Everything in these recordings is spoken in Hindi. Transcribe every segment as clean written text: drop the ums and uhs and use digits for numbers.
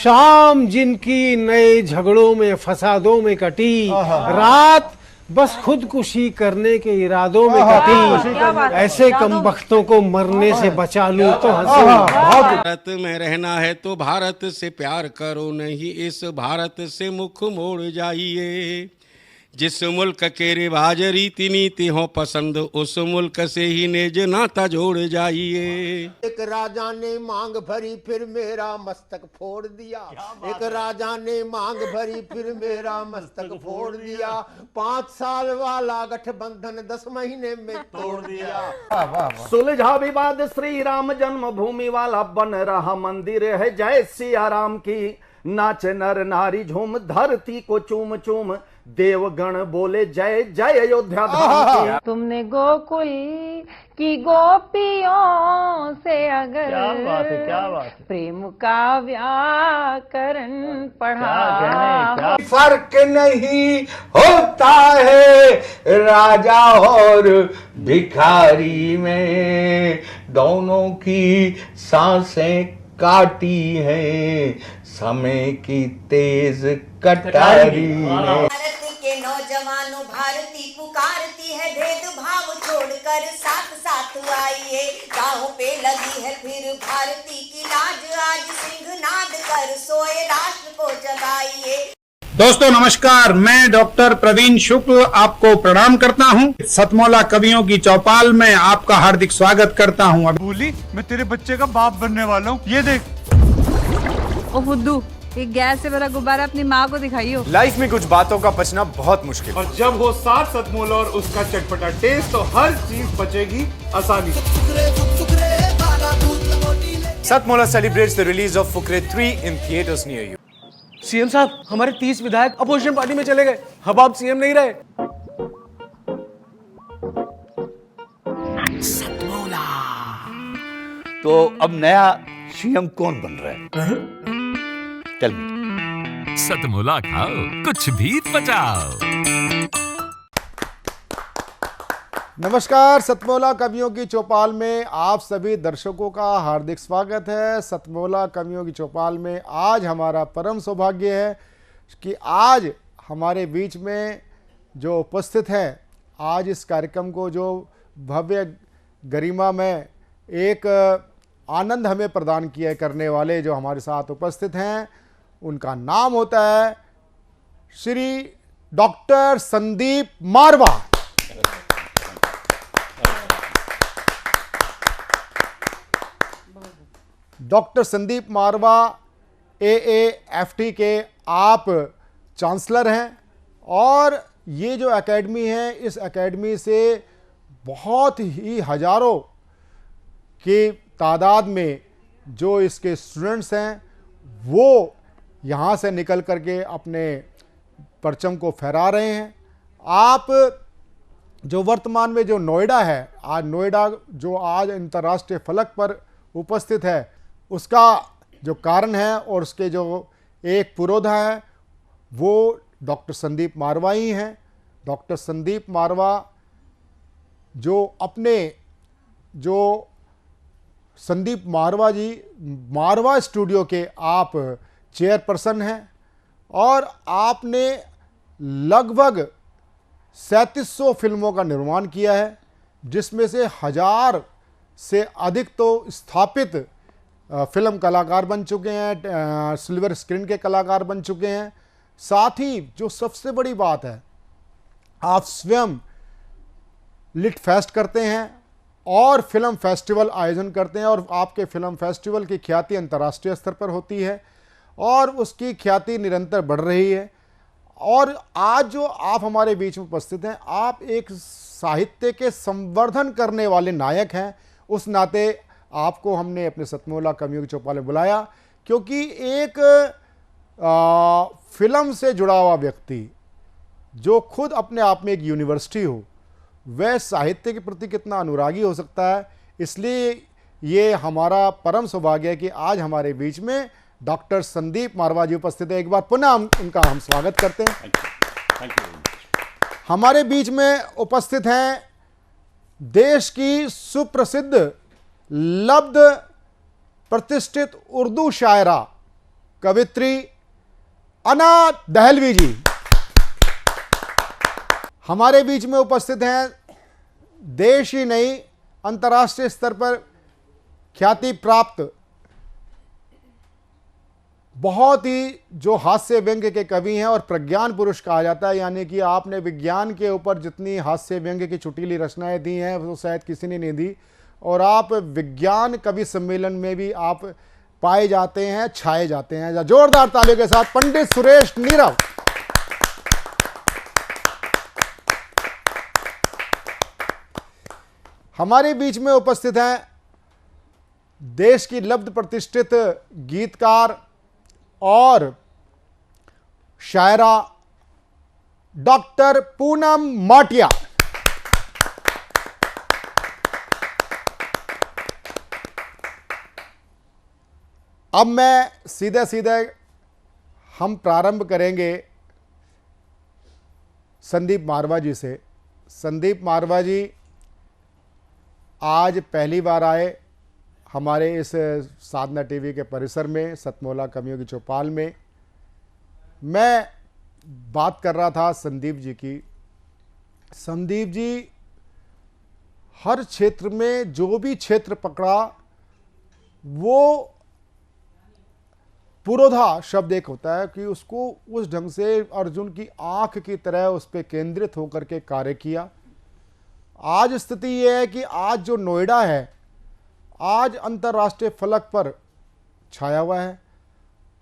शाम जिनकी नए झगड़ों में फसादों में कटी, रात बस खुदकुशी करने के इरादों में कटी, ऐसे कमबख्तों को मरने से बचा लूं तो हंसूं। भारत में रहना है तो भारत से प्यार करो, नहीं इस भारत से मुख मोड़ जाइए। जिस मुल्क के रिवाज रीति नीति हो पसंद, उस मुल्क से ही नेज नाता जोड़ जाइए। एक राजा ने मांग भरी फिर मेरा मस्तक फोड़ दिया। एक राजा ने मांग भरी फिर मेरा मस्तक फोड़ दिया। 5 साल वाला गठबंधन 10 महीने में तोड़ दिया। सुलझा विवाद श्री राम जन्मभूमि वाला, बन रहा मंदिर है जय सिया राम की। नाच नर नारी झूम धरती को चूम चूम, देवगण बोले जय जय अयोध्या धाम की। तुमने गोकुल की गोपियों से अगर क्या बात है। प्रेम का व्याकरण पढ़ा, फर्क नहीं होता है राजा और भिखारी में, दोनों की सांसें काटी हैं समय की तेज कटारी ने। भारत के नौजवानों भारती पुकारती है, भेदभाव छोड़कर साथ साथ आइए। गाँव पे लगी है फिर भारती की लाज, आज सिंहनाद कर सोए राष्ट्र को जगाइए। दोस्तों नमस्कार, मैं डॉक्टर प्रवीण शुक्ल आपको प्रणाम करता हूं। सतमौला कवियों की चौपाल में आपका हार्दिक स्वागत करता हूं। बोली मैं तेरे बच्चे का बाप बनने वाला हूं, ये देख। ओ फुद्दू, एक गैस से भरा गुब्बारा अपनी माँ को दिखाइयो। लाइफ में कुछ बातों का बचना बहुत मुश्किल, और जब हो साथ सतमौला और उसका चटपटा टेस्ट, तो हर चीज बचेगी आसानी से। सतमौला celebrates the release of Fukre 3 in theaters near you. CM साहब, हमारे 30 विधायक अपोजिशन पार्टी में चले गए, अब आप सीएम नहीं रहे। सतमौला तो अब नया सीएम कौन बन रहा है? Tell me. सतमौला खाओ, कुछ भी बचाओ। नमस्कार, सतमौला कवियों की चौपाल में आप सभी दर्शकों का हार्दिक स्वागत है। सतमौला कवियों की चौपाल में आज हमारा परम सौभाग्य है कि आज हमारे बीच में जो उपस्थित हैं, आज इस कार्यक्रम को जो भव्य गरिमा में एक आनंद हमें प्रदान किया करने वाले जो हमारे साथ उपस्थित हैं, उनका नाम होता है श्री डॉक्टर संदीप मारवा। डॉक्टर संदीप मारवा AAFT के आप चांसलर हैं, और ये जो एकेडमी है, इस एकेडमी से बहुत ही हजारों की तादाद में जो इसके स्टूडेंट्स हैं, वो यहाँ से निकल करके अपने परचम को फहरा रहे हैं। आप जो वर्तमान में जो नोएडा है, आज नोएडा जो आज अंतर्राष्ट्रीय फलक पर उपस्थित है, उसका जो कारण है और उसके जो एक पुरोधा है, वो डॉक्टर संदीप मारवा ही हैं। डॉक्टर संदीप मारवा जो अपने जो संदीप मारवा जी मारवा स्टूडियो के आप चेयरपर्सन हैं, और आपने लगभग 3700 फिल्मों का निर्माण किया है, जिसमें से 1000 से अधिक तो स्थापित फिल्म कलाकार बन चुके हैं, सिल्वर स्क्रीन के कलाकार बन चुके हैं। साथ ही जो सबसे बड़ी बात है, आप स्वयं लिट फेस्ट करते हैं और फिल्म फेस्टिवल आयोजन करते हैं, और आपके फिल्म फेस्टिवल की ख्याति अंतर्राष्ट्रीय स्तर पर होती है और उसकी ख्याति निरंतर बढ़ रही है। और आज जो आप हमारे बीच में उपस्थित हैं, आप एक साहित्य के संवर्धन करने वाले नायक हैं। उस नाते आपको हमने अपने सतमौला कवियों की चौपाल में बुलाया, क्योंकि एक फिल्म से जुड़ा हुआ व्यक्ति जो खुद अपने आप में एक यूनिवर्सिटी हो, वह साहित्य के प्रति कितना अनुरागी हो सकता है। इसलिए ये हमारा परम सौभाग्य है कि आज हमारे बीच में डॉक्टर संदीप मारवा जी उपस्थित है। एक बार पुनः उनका हम स्वागत करते हैं। हमारे बीच में उपस्थित हैं देश की सुप्रसिद्ध लब्ध प्रतिष्ठित उर्दू शायरा कवित्री अना दहलवी जी हमारे बीच में उपस्थित हैं। देश ही नहीं, अंतर्राष्ट्रीय स्तर पर ख्याति प्राप्त बहुत ही जो हास्य व्यंग्य के कवि हैं और प्रज्ञान पुरुष कहा जाता है, यानी कि आपने विज्ञान के ऊपर जितनी हास्य व्यंग्य की चुटीली रचनाएं दी हैं वो शायद किसी ने नहीं दी, और आप विज्ञान कवि सम्मेलन में भी आप पाए जाते हैं, छाए जाते हैं। जोरदार तालियों के साथ पंडित सुरेश नीरव। हमारे बीच में उपस्थित हैं देश की लब्ध प्रतिष्ठित गीतकार और शायरा डॉक्टर पूनम माटिया। अब मैं सीधे सीधे हम प्रारंभ करेंगे संदीप मारवा जी से। संदीप मारवा जी आज पहली बार आए हमारे इस साधना टीवी के परिसर में, सतमोला कवियों की चौपाल में। मैं बात कर रहा था संदीप जी की। संदीप जी हर क्षेत्र में जो भी क्षेत्र पकड़ा वो पुरोधा शब्द एक होता है कि उसको उस ढंग से अर्जुन की आंख की तरह उस पर केंद्रित होकर के कार्य किया। आज स्थिति यह है कि आज जो नोएडा है आज अंतर्राष्ट्रीय फलक पर छाया हुआ है।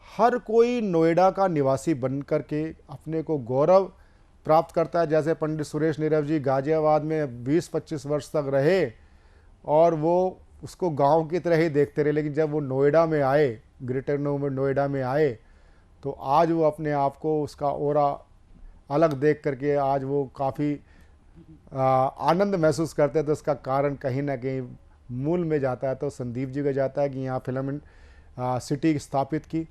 हर कोई नोएडा का निवासी बन करके अपने को गौरव प्राप्त करता है। जैसे पंडित सुरेश नीरव जी गाजियाबाद में 20-25 वर्ष तक रहे और वो उसको गांव की तरह ही देखते रहे, लेकिन जब वो नोएडा में आए, ग्रेटर नोएडा में आए, तो आज वो अपने आप को उसका ओरा अलग देख करके आज वो काफ़ी आनंद महसूस करते हैं। तो इसका कारण कहीं ना कहीं मूल में जाता है तो संदीप जी का जाता है कि यहाँ फिल्म सिटी स्थापित की।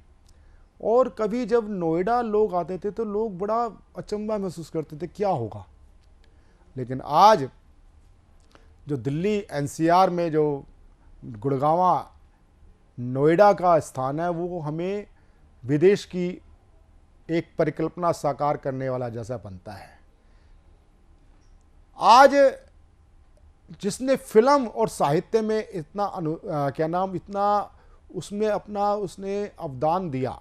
और कभी जब नोएडा लोग आते थे तो लोग बड़ा अचंभा महसूस करते थे क्या होगा, लेकिन आज जो दिल्ली एनसीआर में जो गुड़गांवा नोएडा का स्थान है वो हमें विदेश की एक परिकल्पना साकार करने वाला जैसा बनता है। आज जिसने फिल्म और साहित्य में इतना इतना उसमें अपना उसने अवदान दिया,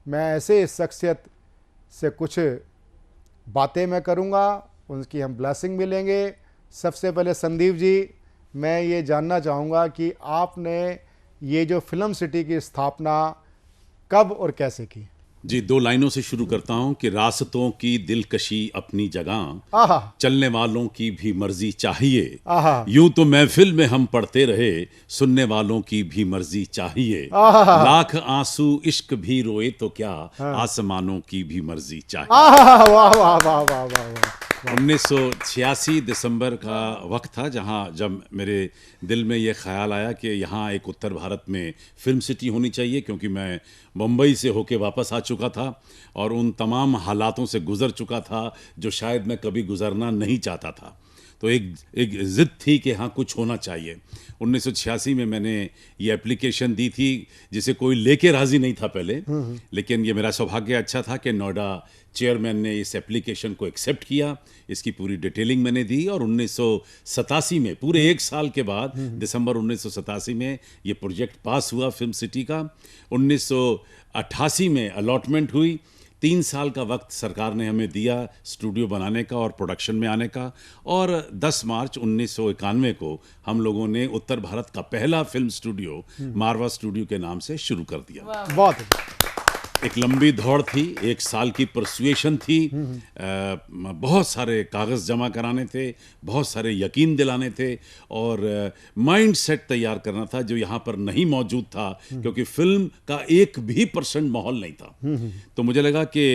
मैं ऐसे शख्सियत से कुछ बातें मैं करूंगा, उनकी हम ब्लेसिंग मिलेंगे। सबसे पहले संदीप जी, मैं ये जानना चाहूँगा कि आपने ये जो फिल्म सिटी की स्थापना कब और कैसे की? जी, 2 लाइनों से शुरू करता हूं कि रास्तों की दिलकशी अपनी जगह, चलने वालों की भी मर्जी चाहिए। यूं तो महफिल में हम पढ़ते रहे, सुनने वालों की भी मर्जी चाहिए। लाख आंसू इश्क भी रोए तो क्या, आसमानों की भी मर्जी चाहिए। वाह वाह वाह वाह वाह वाह। 1986 दिसंबर का वक्त था जब मेरे दिल में ये ख्याल आया कि यहाँ एक उत्तर भारत में फिल्म सिटी होनी चाहिए, क्योंकि मैं मुंबई से होके वापस आ चुका था और उन तमाम हालातों से गुजर चुका था जो शायद मैं कभी गुजरना नहीं चाहता था। तो एक ज़िद थी कि हाँ कुछ होना चाहिए। 1986 में मैंने ये एप्लीकेशन दी थी जिसे कोई लेके राज़ी नहीं था पहले, लेकिन ये मेरा सौभाग्य अच्छा था कि नोएडा चेयरमैन ने इस एप्लीकेशन को एक्सेप्ट किया। इसकी पूरी डिटेलिंग मैंने दी और 1987 में, पूरे 1 साल के बाद, दिसंबर 1987 में ये प्रोजेक्ट पास हुआ फिल्म सिटी का। 1988 में अलॉटमेंट हुई। 3 साल का वक्त सरकार ने हमें दिया स्टूडियो बनाने का और प्रोडक्शन में आने का, और 10 मार्च 1991 को हम लोगों ने उत्तर भारत का पहला फिल्म स्टूडियो मारवा स्टूडियो के नाम से शुरू कर दिया। बहुत एक लंबी दौड़ थी, 1 साल की परसुएशन थी, बहुत सारे कागज़ जमा कराने थे, बहुत सारे यकीन दिलाने थे और माइंड सेट तैयार करना था जो यहाँ पर नहीं मौजूद था, क्योंकि फिल्म का 1% माहौल नहीं था। तो मुझे लगा कि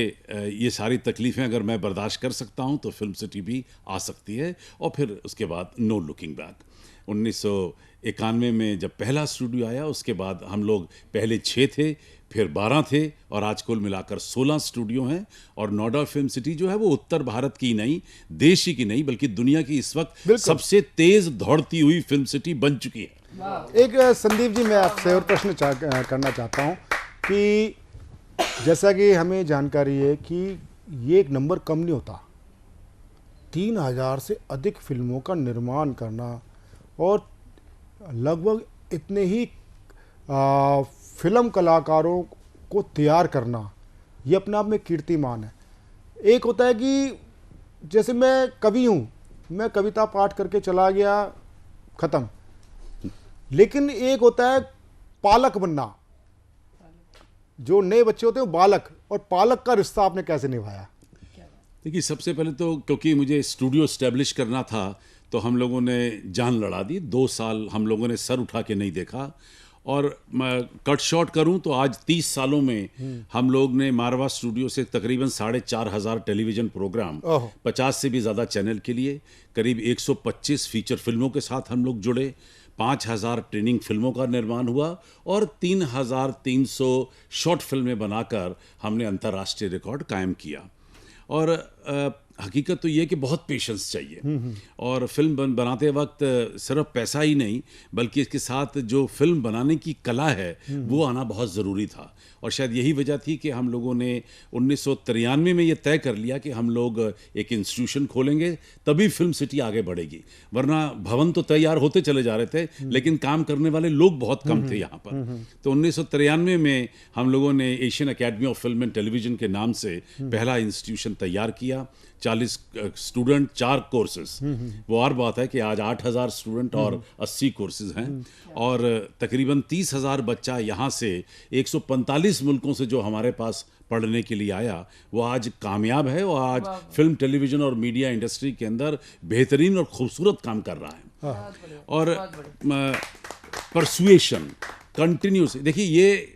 ये सारी तकलीफ़ें अगर मैं बर्दाश्त कर सकता हूँ तो फिल्म सिटी भी आ सकती है। और फिर उसके बाद नो लुकिंग बैक। 1991 में जब पहला स्टूडियो आया, उसके बाद हम लोग पहले 6 थे, फिर 12 थे और आज कुल मिलाकर 16 स्टूडियो हैं। और नोएडा फिल्म सिटी जो है वो उत्तर भारत की नहीं, देश ही की नहीं, बल्कि दुनिया की इस वक्त सबसे तेज दौड़ती हुई फिल्म सिटी बन चुकी है। एक संदीप जी, मैं आपसे और प्रश्न करना चाहता हूँ कि जैसा कि हमें जानकारी है कि ये एक नंबर कम नहीं होता, 3000 से अधिक फिल्मों का निर्माण करना और लगभग इतने ही फिल्म कलाकारों को तैयार करना, ये अपने आप में कीर्तिमान है। एक होता है कि जैसे मैं कवि हूँ, मैं कविता पाठ करके चला गया, ख़त्म। लेकिन एक होता है पालक बनना, जो नए बच्चे होते हैं वो बालक, और पालक का रिश्ता आपने कैसे निभाया? देखिए, सबसे पहले तो क्योंकि मुझे स्टूडियो इस्टेब्लिश करना था तो हम लोगों ने जान लड़ा दी। 2 साल हम लोगों ने सर उठा के नहीं देखा। और मैं कट शॉर्ट करूं तो आज 30 सालों में हम लोग ने मारवा स्टूडियो से तकरीबन 4,500 टेलीविज़न प्रोग्राम, 50 से भी ज़्यादा चैनल के लिए, करीब 125 फीचर फिल्मों के साथ हम लोग जुड़े, 5,000 ट्रेनिंग फिल्मों का निर्माण हुआ और 3,300 शॉर्ट फिल्में बनाकर हमने अंतर्राष्ट्रीय रिकॉर्ड कायम किया। और हकीकत तो ये कि बहुत पेशेंस चाहिए और फिल्म बनाते वक्त सिर्फ पैसा ही नहीं बल्कि इसके साथ जो फिल्म बनाने की कला है वो आना बहुत ज़रूरी था। और शायद यही वजह थी कि हम लोगों ने 1993 में ये तय कर लिया कि हम लोग एक इंस्टीट्यूशन खोलेंगे, तभी फिल्म सिटी आगे बढ़ेगी। वरना भवन तो तैयार होते चले जा रहे थे लेकिन काम करने वाले लोग बहुत कम थे यहाँ पर। तो 1993 में हम लोगों ने Asian academy of film and television के नाम से पहला इंस्टीट्यूशन तैयार किया। 40 स्टूडेंट, 4 कोर्सेज। वो और बात है कि आज 8,000 स्टूडेंट और 80 कोर्सेज हैं और तकरीबन 30,000 बच्चा यहाँ से 145 मुल्कों से जो हमारे पास पढ़ने के लिए आया वो आज कामयाब है और आज फिल्म, टेलीविज़न और मीडिया इंडस्ट्री के अंदर बेहतरीन और खूबसूरत काम कर रहा है। और परसुएशन कंटिन्यूस, देखिए ये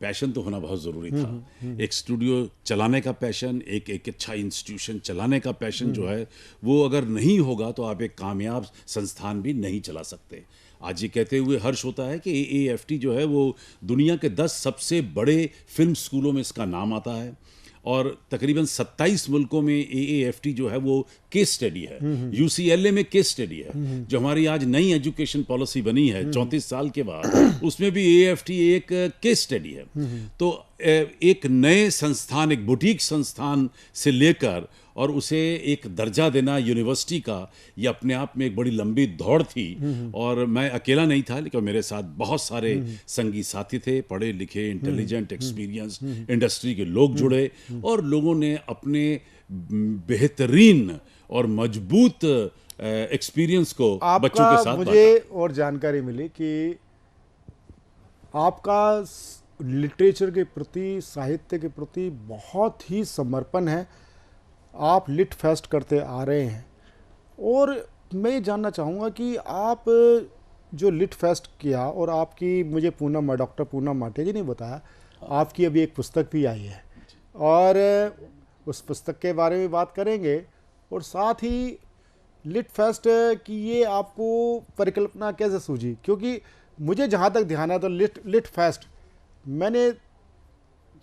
पैशन तो होना बहुत ज़रूरी था। एक स्टूडियो चलाने का पैशन, एक अच्छा इंस्टीट्यूशन चलाने का पैशन जो है वो अगर नहीं होगा तो आप एक कामयाब संस्थान भी नहीं चला सकते। आज ये कहते हुए हर्ष होता है कि AAFT जो है वो दुनिया के 10 सबसे बड़े फिल्म स्कूलों में इसका नाम आता है और तकरीबन 27 मुल्कों में AAFT जो है वो केस स्टडी है। UCLA में केस स्टडी है। जो हमारी आज नई एजुकेशन पॉलिसी बनी है 34 साल के बाद, उसमें भी AAFT एक केस स्टडी है। तो एक नए संस्थान, एक बुटीक संस्थान से लेकर और उसे एक दर्जा देना यूनिवर्सिटी का, ये अपने आप में एक बड़ी लंबी दौड़ थी। और मैं अकेला नहीं था लेकिन मेरे साथ बहुत सारे संगी साथी थे, पढ़े लिखे, इंटेलिजेंट, एक्सपीरियंस इंडस्ट्री के लोग जुड़े और लोगों ने अपने बेहतरीन और मजबूत एक्सपीरियंस को बच्चों के साथ मुझे और जानकारी मिली कि आपका लिटरेचर के प्रति, साहित्य के प्रति बहुत ही समर्पण है। आप लिट फेस्ट करते आ रहे हैं और मैं ये जानना चाहूँगा कि आप जो लिट फेस्ट किया और आपकी, मुझे डॉक्टर पूनम माटे जी ने बताया आपकी अभी एक पुस्तक भी आई है और उस पुस्तक के बारे में बात करेंगे। और साथ ही लिट फेस्ट की ये आपको परिकल्पना कैसे सूझी? क्योंकि मुझे जहाँ तक ध्यान है तो लिट फेस्ट मैंने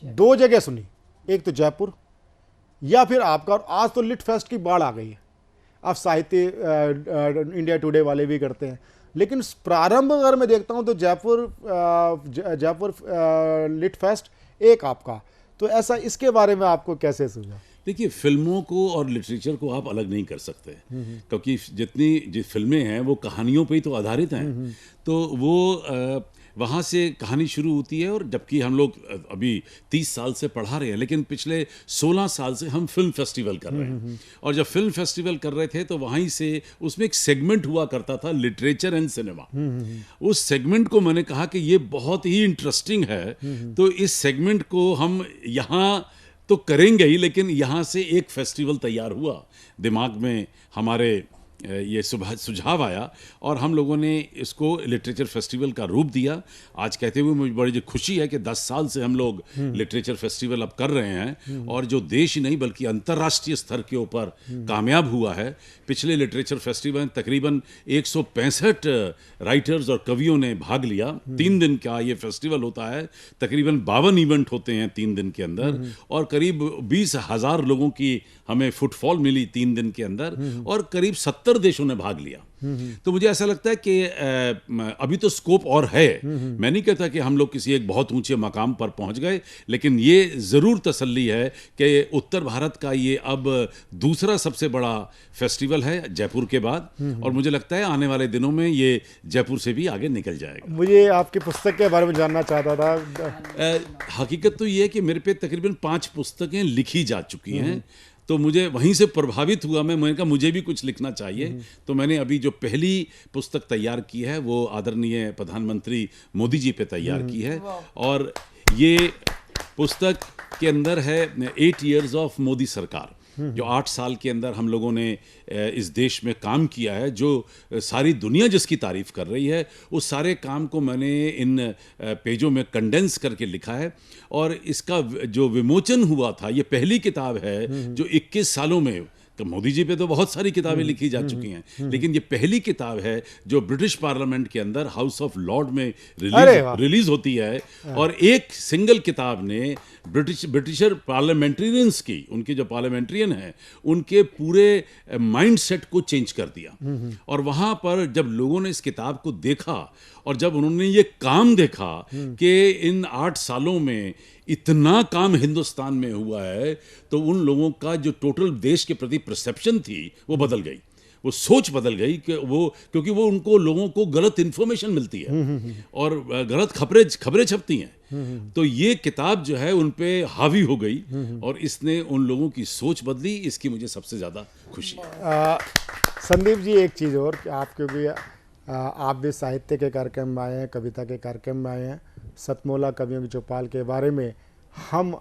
2 जगह सुनी, एक तो जयपुर या फिर आपका, और आज तो लिट फेस्ट की बाढ़ आ गई है। अब साहित्य इंडिया टुडे वाले भी करते हैं, लेकिन प्रारंभ अगर मैं देखता हूं तो जयपुर लिट फेस्ट एक आपका, तो ऐसा इसके बारे में आपको कैसे सूझा? देखिए, फिल्मों को और लिटरेचर को आप अलग नहीं कर सकते क्योंकि जितनी फिल्में हैं वो कहानियों पे ही तो आधारित हैं। तो वो वहाँ से कहानी शुरू होती है और जबकि हम लोग अभी 30 साल से पढ़ा रहे हैं लेकिन पिछले 16 साल से हम फिल्म फेस्टिवल कर रहे हैं। और जब फिल्म फेस्टिवल कर रहे थे तो वहीं से उसमें एक सेगमेंट हुआ करता था, लिटरेचर एंड सिनेमा। उस सेगमेंट को मैंने कहा कि ये बहुत ही इंटरेस्टिंग है, तो इस सेगमेंट को हम यहाँ तो करेंगे ही, लेकिन यहाँ से एक फेस्टिवल तैयार हुआ। दिमाग में हमारे ये सुझाव आया और हम लोगों ने इसको लिटरेचर फेस्टिवल का रूप दिया। आज कहते हुए मुझे बड़ी खुशी है कि 10 साल से हम लोग लिटरेचर फेस्टिवल अब कर रहे हैं और जो देश ही नहीं बल्कि अंतर्राष्ट्रीय स्तर के ऊपर कामयाब हुआ है। पिछले लिटरेचर फेस्टिवल तकरीबन 165 राइटर्स और कवियों ने भाग लिया। 3 दिन का ये फेस्टिवल होता है, तकरीबन 52 इवेंट होते हैं 3 दिन के अंदर और करीब 20,000 लोगों की हमें फुटफॉल मिली 3 दिन के अंदर और करीब 70 70 देशों ने भाग लिया। तो मुझे ऐसा लगता है कि अभी तो स्कोप और है। मैं नहीं कहता कि हम लोग किसी एक बहुत ऊंचे मकाम पर पहुंच गए, लेकिन ये ज़रूर तसल्ली है कि उत्तर भारत का ये अब दूसरा सबसे बड़ा फेस्टिवल है जयपुर के बाद, और मुझे लगता है आने वाले दिनों में ये जयपुर से भी आगे निकल जाएगा। मुझे आपकी पुस्तक के बारे में जानना चाहता था। हकीकत तो ये है कि मेरे पे तकरीबन 5 पुस्तकें लिखी जा चुकी हैं, तो मुझे वहीं से प्रभावित हुआ। मैंने कहा मुझे भी कुछ लिखना चाहिए, तो मैंने अभी जो पहली पुस्तक तैयार की है वो आदरणीय प्रधानमंत्री मोदी जी पे तैयार की है, और ये पुस्तक के अंदर है 8 years ऑफ मोदी सरकार, जो 8 साल के अंदर हम लोगों ने इस देश में काम किया है, जो सारी दुनिया जिसकी तारीफ कर रही है, उस सारे काम को मैंने इन पेजों में कंडेंस करके लिखा है। और इसका जो विमोचन हुआ था, ये पहली किताब है जो 21 सालों में, तो मोदी जी पे तो बहुत सारी किताबें लिखी जा चुकी हैं, लेकिन ये पहली किताब है जो ब्रिटिश पार्लियामेंट के अंदर हाउस ऑफ लॉर्ड में रिलीज होती है, और एक सिंगल किताब ने ब्रिटिशर पार्लियामेंटेरियंस की, उनके जो पार्लियामेंटेरियन हैं, उनके पूरे माइंडसेट को चेंज कर दिया। और वहाँ पर जब लोगों ने इस किताब को देखा और जब उन्होंने ये काम देखा कि इन 8 सालों में इतना काम हिंदुस्तान में हुआ है, तो उन लोगों का जो टोटल देश के प्रति परसेप्शन थी वो बदल गई, वो सोच बदल गई कि क्योंकि वो उनको लोगों को गलत इन्फॉर्मेशन मिलती है और गलत खबरें छपती हैं। तो ये किताब जो है उन पे हावी हो गई और इसने उन लोगों की सोच बदली। इसकी मुझे सबसे ज़्यादा खुशी है। संदीप जी, एक चीज़ और, आप क्योंकि आप भी साहित्य के कार्यक्रम में आए हैं, कविता के कार्यक्रम में आए हैं, सतमोला कवियों की चौपाल के बारे में हम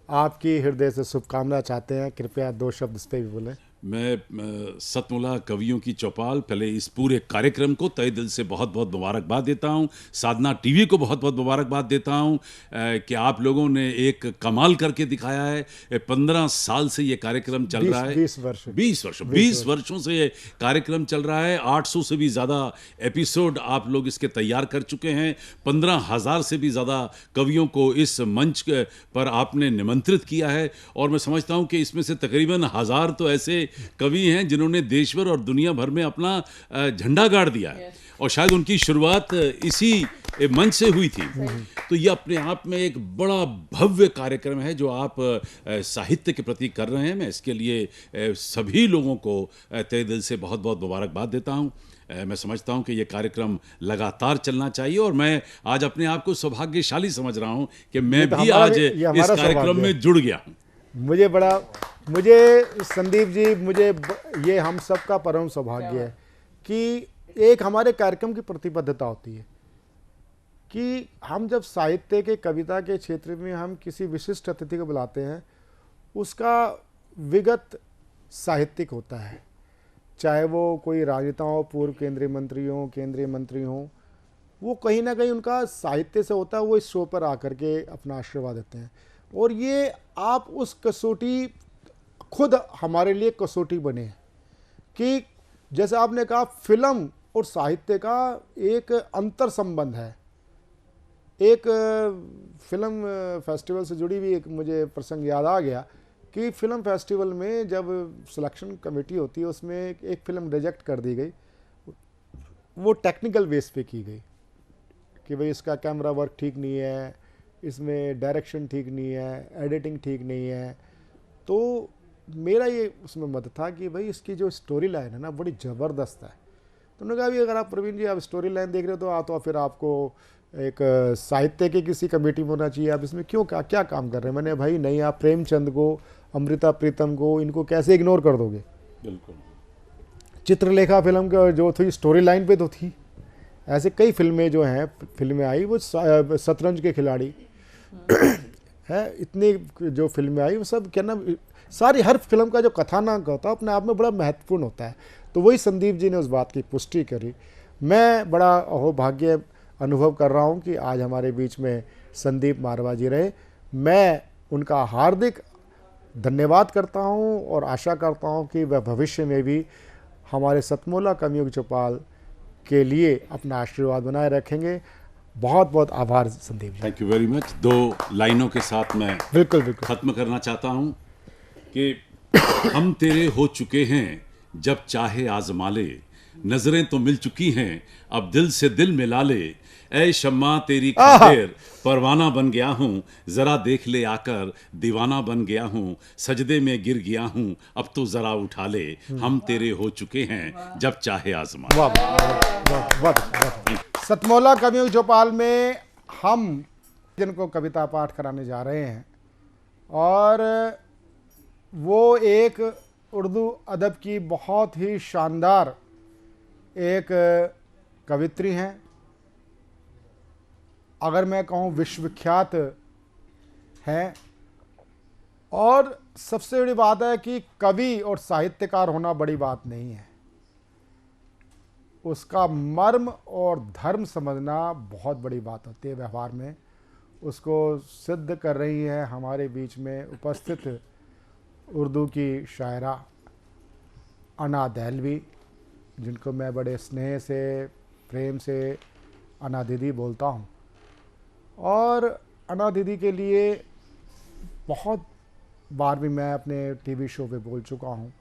आपकी हृदय से शुभकामना चाहते हैं। कृपया 2 शब्द इस पर भी बोलें। मैं सतमोला कवियों की चौपाल, पहले इस पूरे कार्यक्रम को तहे दिल से बहुत बहुत मुबारकबाद देता हूं। साधना टीवी को बहुत बहुत मुबारकबाद देता हूं कि आप लोगों ने एक कमाल करके दिखाया है। 15 साल से ये कार्यक्रम चल रहा है, 20 वर्षों से ये कार्यक्रम चल रहा है। 800 से भी ज़्यादा एपिसोड आप लोग इसके तैयार कर चुके हैं। 15,000 से भी ज़्यादा कवियों को इस मंच पर आपने निमंत्रित किया है, और मैं समझता हूँ कि इसमें से तकरीबन 1000 तो ऐसे कवि हैं जिन्होंने देश भर और दुनिया भर में अपना झंडा गाड़ दिया है, और शायद उनकी शुरुआत इसी मंच से हुई थी। तो ये अपने आप में एक बड़ा भव्य कार्यक्रम है जो आप साहित्य के प्रति कर रहे हैं। मैं इसके लिए सभी लोगों को तहे दिल से बहुत बहुत मुबारकबाद देता हूँ। मैं समझता हूँ कि ये कार्यक्रम लगातार चलना चाहिए, और मैं आज अपने आप को सौभाग्यशाली समझ रहा हूँ कि मैं भी आज इस कार्यक्रम में जुड़ गया हूँ। मुझे संदीप जी, ये हम सब का परम सौभाग्य है कि एक हमारे कार्यक्रम की प्रतिबद्धता होती है कि हम जब साहित्य के, कविता के क्षेत्र में हम किसी विशिष्ट अतिथि को बुलाते हैं, उसका विगत साहित्यिक होता है, चाहे वो कोई राजनेता हो, पूर्व केंद्रीय मंत्री हो, वो कहीं ना कहीं उनका साहित्य से होता है, वो इस शो पर आकर के अपना आशीर्वाद देते हैं। और ये आप उस कसौटी, खुद हमारे लिए कसौटी बने हैं कि जैसे आपने कहा, फिल्म और साहित्य का एक अंतर संबंध है। एक फिल्म फेस्टिवल से जुड़ी भी एक मुझे प्रसंग याद आ गया कि फिल्म फेस्टिवल में जब सिलेक्शन कमेटी होती है, उसमें एक फिल्म रिजेक्ट कर दी गई, वो टेक्निकल बेस पे की गई कि भाई इसका कैमरा वर्क ठीक नहीं है, इसमें डायरेक्शन ठीक नहीं है, एडिटिंग ठीक नहीं है। तो मेरा ये उसमें मत था कि भाई इसकी जो स्टोरी लाइन है ना, बड़ी ज़बरदस्त है। तो उन्होंने कहा भी अगर आप प्रवीण जी आप स्टोरी लाइन देख रहे हो तो फिर आपको एक साहित्य की किसी कमेटी में होना चाहिए, आप इसमें क्यों क्या काम कर रहे हैं। मैंने भाई नहीं, आप प्रेमचंद को, अमृता प्रीतम को, इनको कैसे इग्नोर कर दोगे। बिल्कुल। चित्रलेखा फिल्म का जो थी स्टोरी लाइन पे तो थी, ऐसे कई फिल्में जो हैं, फिल्में आई, वो शतरंज के खिलाड़ी है, इतनी जो फिल्में आई वो सब क्या ना, सारी हर फिल्म का जो कथानक होता है अपने आप में बड़ा महत्वपूर्ण होता है। तो वही संदीप जी ने उस बात की पुष्टि करी। मैं बड़ा अहोभाग्य अनुभव कर रहा हूँ कि आज हमारे बीच में संदीप मारवा जी रहे। मैं उनका हार्दिक धन्यवाद करता हूँ और आशा करता हूँ कि वह भविष्य में भी हमारे सतमोला कवियों की चौपाल के लिए अपना आशीर्वाद बनाए रखेंगे। बहुत बहुत आभार Sandeep ji. Thank you very much. 2 लाइनों के साथ मैं बिल्कुल खत्म करना चाहता हूँ कि हम तेरे हो चुके हैं जब चाहे आजमा ले, नजरें तो मिल चुकी हैं अब दिल से दिल मिला ले। ऐ शम्मा तेरी खातिर परवाना बन गया हूँ, जरा देख ले आकर दीवाना बन गया हूँ। सजदे में गिर गया हूँ अब तो जरा उठा ले, हम तेरे हो चुके हैं जब चाहे आजमा। वाह वाह वाह। सतमौला कवियों की चौपाल में हम जिनको कविता पाठ कराने जा रहे हैं, और वो एक उर्दू अदब की बहुत ही शानदार एक कवित्री हैं। अगर मैं कहूँ विश्वविख्यात हैं। और सबसे बड़ी बात है कि कवि और साहित्यकार होना बड़ी बात नहीं है, उसका मर्म और धर्म समझना बहुत बड़ी बात होती है व्यवहार में। उसको सिद्ध कर रही है हमारे बीच में उपस्थित उर्दू की शायरा अना दहलवी, जिनको मैं बड़े स्नेह से प्रेम से अना दीदी बोलता हूँ। और अना दीदी के लिए बहुत बार भी मैं अपने टीवी शो पे बोल चुका हूँ।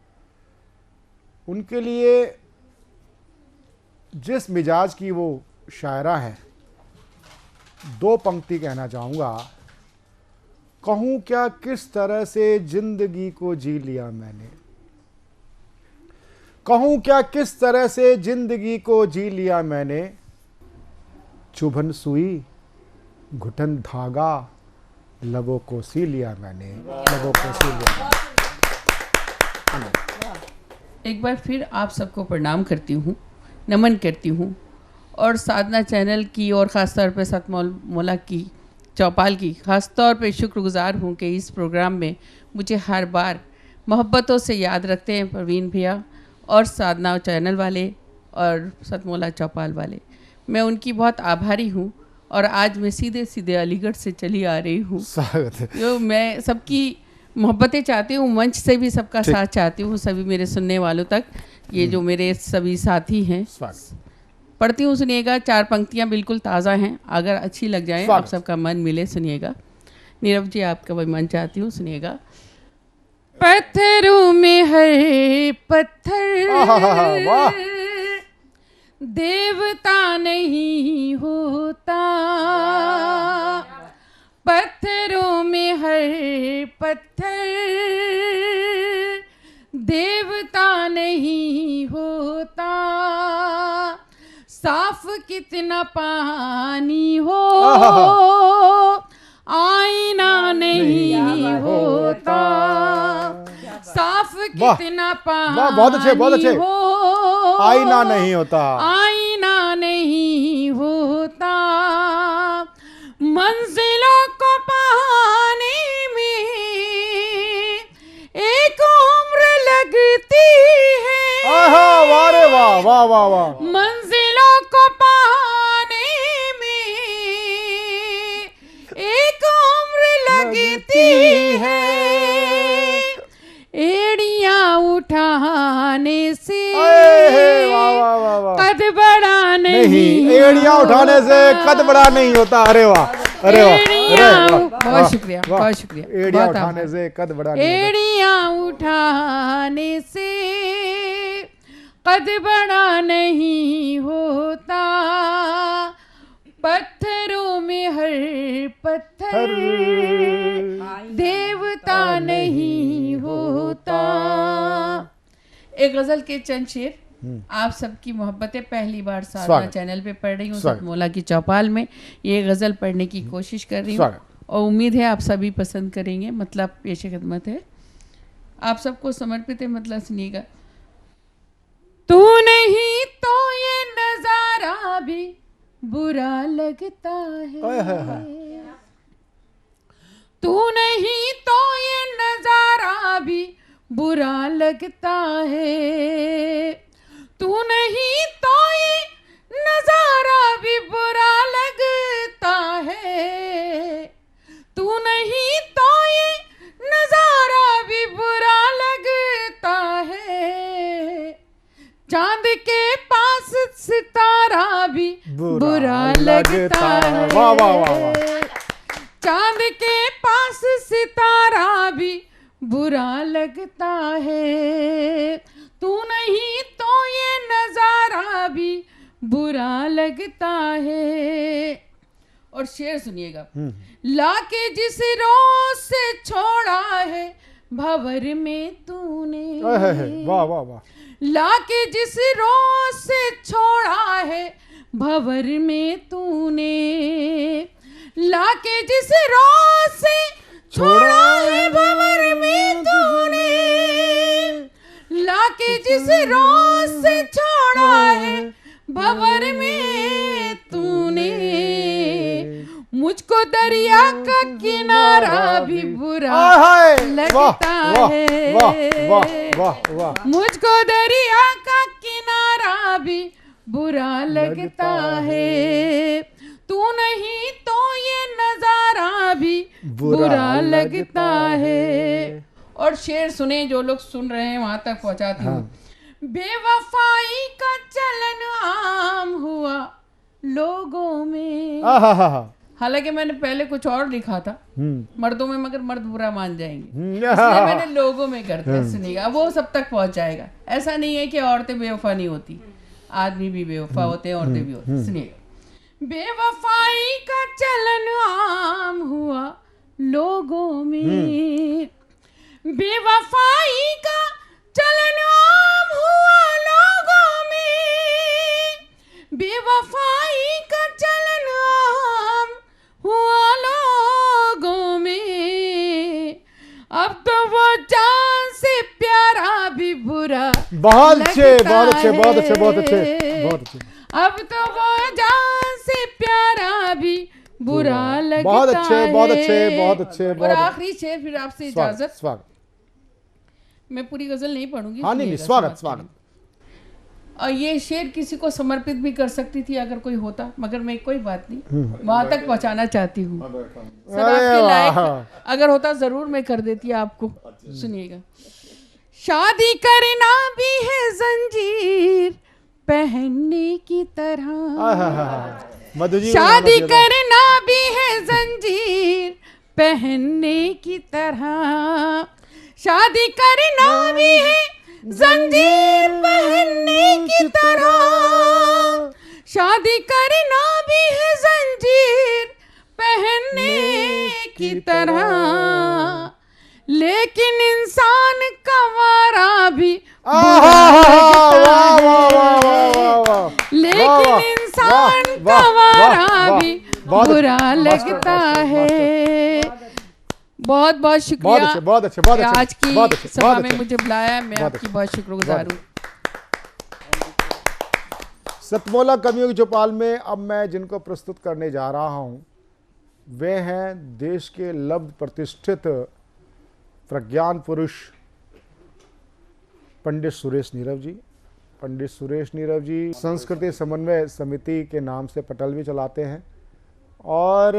उनके लिए जिस मिजाज की वो शायरा है, दो पंक्ति कहना चाहूँगा। कहूँ क्या किस तरह से जिंदगी को जी लिया मैंने, कहूँ क्या किस तरह से जिंदगी को जी लिया मैंने। चुभन सुई घुटन धागा लबों को सी लिया मैंने, लबों को सी लिया। एक बार फिर आप सबको प्रणाम करती हूँ, नमन करती हूँ, और साधना चैनल की और ख़ास तौर पे सतमौला की चौपाल की ख़ास तौर पे शुक्रगुजार हूँ कि इस प्रोग्राम में मुझे हर बार मोहब्बतों से याद रखते हैं प्रवीण भैया और साधना चैनल वाले और सतमौला चौपाल वाले। मैं उनकी बहुत आभारी हूँ। और आज मैं सीधे सीधे अलीगढ़ से चली आ रही हूँ। जो मैं सबकी मोहब्बतें चाहती हूँ, मंच से भी सबका साथ चाहती हूँ, सभी मेरे सुनने वालों तक। ये जो मेरे सभी साथी हैं, पढ़ती हूँ, सुनिएगा। 4 पंक्तियाँ बिल्कुल ताज़ा हैं, अगर अच्छी लग जाए, आप सबका मन मिले, सुनिएगा। नीरव जी आपका वही मन चाहती हूँ, सुनिएगा। पत्थरों में हर पत्थर देवता नहीं होता, पत्थरों में हर पत्थर देवता नहीं होता। साफ कितना पानी हो आईना नहीं होता, साफ कितना पानी बहुत अच्छे हो आईना नहीं होता, आईना नहीं होता। मंजिलों को पाने में एक उम्र लगती है। वाह रे वाह वाह वाह वाह। मंजिलों को पाने में एक उम्र लगती है। एड़ियां उठाने से कद बड़ा नहीं, एड़ियां उठाने से कद बड़ा नहीं होता। अरे वाह, अरे वाह, बहुत शुक्रिया, बहुत शुक्रिया। एड़ियां उठाने से कद बड़ा नहीं, एड़ियां उठाने से कद बड़ा नहीं होता। पत्थरों में हर पत्थर देवता नहीं होता। एक गजल के चंद शेर आप सबकी मोहब्बतें पहली बार साधना चैनल पे पढ़ रही हूँ, सतमौला की चौपाल में ये गजल पढ़ने की कोशिश कर रही हूँ और उम्मीद है आप सभी पसंद करेंगे। मतलब पेश खिदमत है, आप सबको समर्पित है। मतलब सुनिएगा। तू नहीं तो ये नजारा भी बुरा लगता है, तू नहीं तो ये नजारा भी बुरा लगता है, तू नहीं तो ये नजारा भी बुरा लगता है, तू नहीं तो ये नजारा भी बुरा लगता है। चांद के पास सितारा भी बुरा लगता है, वाह वाह वाह। चांद के पास सितारा भी बुरा लगता है। तू नहीं लगता है। और शेर सुनिएगा। लाके जिस रोज से छोड़ा है भंवर में तूने, वाह वाह वाह, लाके जिस रोज से छोड़ा है भंवर में तूने, लाके जिस रोज से छोड़ा है भंवर में तूने, लाके जिस रोज से छोड़ा है भंवर में तूने, मुझको दरिया का किनारा भी बुरा लगता है, मुझको दरिया का किनारा भी बुरा लगता है, तू नहीं तो ये नजारा भी बुरा लगता है। और शेर सुने, जो लोग सुन रहे हैं वहां तक पहुंचाती हूँ। बेवफाई का चलन आम हुआ लोगों में, हालांकि मैंने पहले कुछ और लिखा था मर्दों में, मगर मर्द बुरा मान जाएंगे, इसलिए मैंने लोगों में कर दिया। सुनिएगा, वो सब तक पहुंच जाएगा। ऐसा नहीं है कि औरतें बेवफा नहीं होती, आदमी भी बेवफा होते हैं, औरतें भी होती हैं। सुनिएगा, बेवफाई का चलन आम हुआ लोगों में, बेवफाई का चलन आम हुआ लोगों में, बेवफाई का चलन आम हुआ लोगों में, अब तो वो जान से प्यारा भी बुरा बहुत अच्छे, बहुत अच्छे, बहुत अच्छे, बहुत अच्छे, बहुत अच्छे। अब तो वो जान से प्यारा भी बुरा लगता बहुत अच्छे, है। बहुत अच्छे, बहुत अच्छे। और आखिरी शेर, फिर आपसे इजाजत। स्वागत। मैं पूरी गजल नहीं पढ़ूंगी। हाँ नहीं, स्वागत स्वागत। और ये शेर किसी को समर्पित भी कर सकती थी अगर कोई होता, मगर मैं कोई बात नहीं, वहां तक पहुंचाना चाहती हूँ। सर आपके लायक अगर होता जरूर मैं कर देती आपको। सुनिएगा, शादी करना भी है जंजीर पहनने की तरह, शादी करना भी है जंजीर पहनने की तरह, शादी करना भी है जंजीर पहनने की तरह, शादी करना भी है जंजीर पहनने की तरह, लेकिन इंसान का वारा भी लेकिन इंसान का वारा भी बुरा लगता है। बहुत बहुत शुक्रिया, बहुत अच्छे, बहुत अच्छे, आज की सभा में मुझे बुलाया, मैं आपकी बहुत शुक्रगुजार हूँ। सतमौला कवियों की चौपाल में अब मैं जिनको प्रस्तुत करने जा रहा हूँ वे हैं देश के लब्ध प्रतिष्ठित प्रज्ञान पुरुष पंडित सुरेश नीरव जी। पंडित सुरेश नीरव जी संस्कृति समन्वय समिति के नाम से पटल भी चलाते हैं और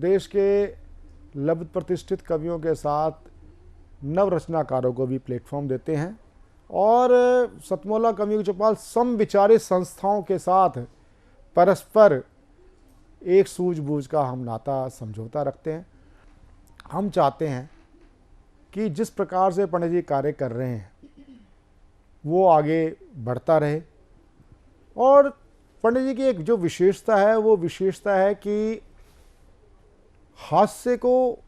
देश के लब्ध प्रतिष्ठित कवियों के साथ नव रचनाकारों को भी प्लेटफॉर्म देते हैं और सतमौला कवियों की चौपाल समविचारित संस्थाओं के साथ परस्पर एक सूझबूझ का हम नाता समझौता रखते हैं। हम चाहते हैं कि जिस प्रकार से पंडित जी कार्य कर रहे हैं वो आगे बढ़ता रहे और पंडित जी की एक जो विशेषता है वो विशेषता है कि हास्य को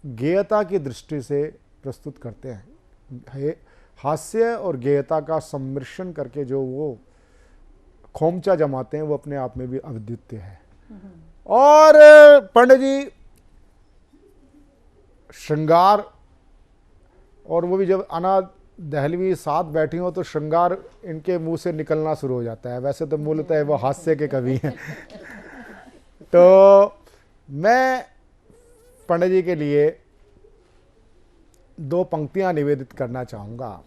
गेयता की दृष्टि से प्रस्तुत करते हैं। हास्य और गेयता का सम्मिश्रण करके जो वो खोमचा जमाते हैं वो अपने आप में भी अद्वितीय है। और पंडित जी श्रृंगार, और वो भी जब अना दहलवी साथ बैठी हो तो श्रृंगार इनके मुंह से निकलना शुरू हो जाता है। वैसे तो मूलतः वो हास्य के कवि हैं। तो मैं पंडित जी के लिए दो पंक्तियां निवेदित करना चाहूँगा।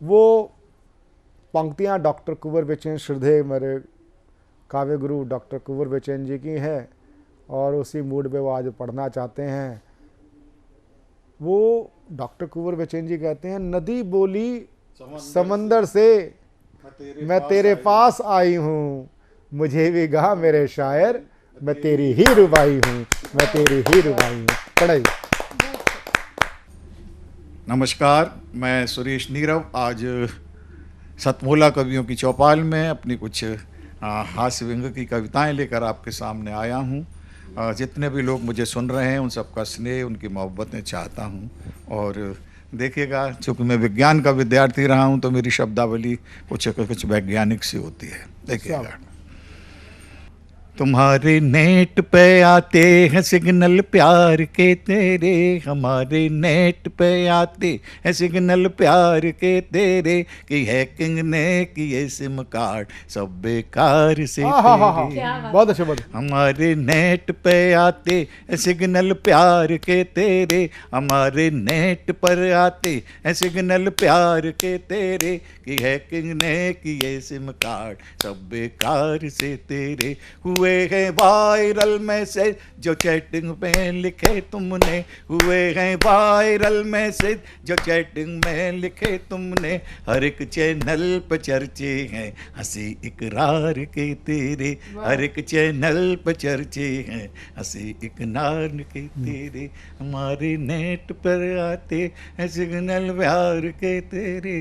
वो पंक्तियां डॉक्टर कुंवर बेचैन, श्रद्धेय मेरे काव्य गुरु डॉक्टर कुंवर बेचैन जी की हैं और उसी मूड में वो आज पढ़ना चाहते हैं। वो डॉक्टर कुंवर बेचैन जी कहते हैं, नदी बोली समंदर से मैं तेरे पास आई हूँ, मुझे भी गा मेरे शायर मैं तेरी ही रुबाई हूँ, मैं तेरी ही रुबाई हूँ। पढ़ाई। नमस्कार, मैं सुरेश नीरव आज सतमोला कवियों की चौपाल में अपनी कुछ हास्य व्यंग की कविताएं लेकर आपके सामने आया हूं। जितने भी लोग मुझे सुन रहे हैं उन सबका स्नेह, उनकी मोहब्बतें चाहता हूं। और देखिएगा, चूँकि मैं विज्ञान का विद्यार्थी रहा हूं तो मेरी शब्दावली कुछ वैज्ञानिक सी होती है। देखिएगा, तुम्हारे नेट पे आते हैं सिग्नल प्यार के तेरे, हमारे नेट पे आते हैं सिग्नल प्यार के तेरे, कि हैकिंग ने किए सिम कार्ड सब बेकार से तेरे। बहुत अच्छे, बहुत। हमारे नेट पे आते हैं सिग्नल प्यार के तेरे, हमारे नेट पर आते हैं सिग्नल प्यार के तेरे, कि हैकिंग ने किए सिम कार्ड सब बेकार से तेरे। हुए हैं वायरल मैसेज जो चैटिंग में लिखे तुमने, हुए हैं वायरल मैसेज जो चैटिंग में लिखे तुमने, हर एक चैनल पर चर्चे हैं हंसी इकरार के तेरे, हर एक चैनल पर चर्चे हैं हंसी इकरार के तेरे, हमारे नेट पर आते हैं सिग्नल प्यार के तेरे।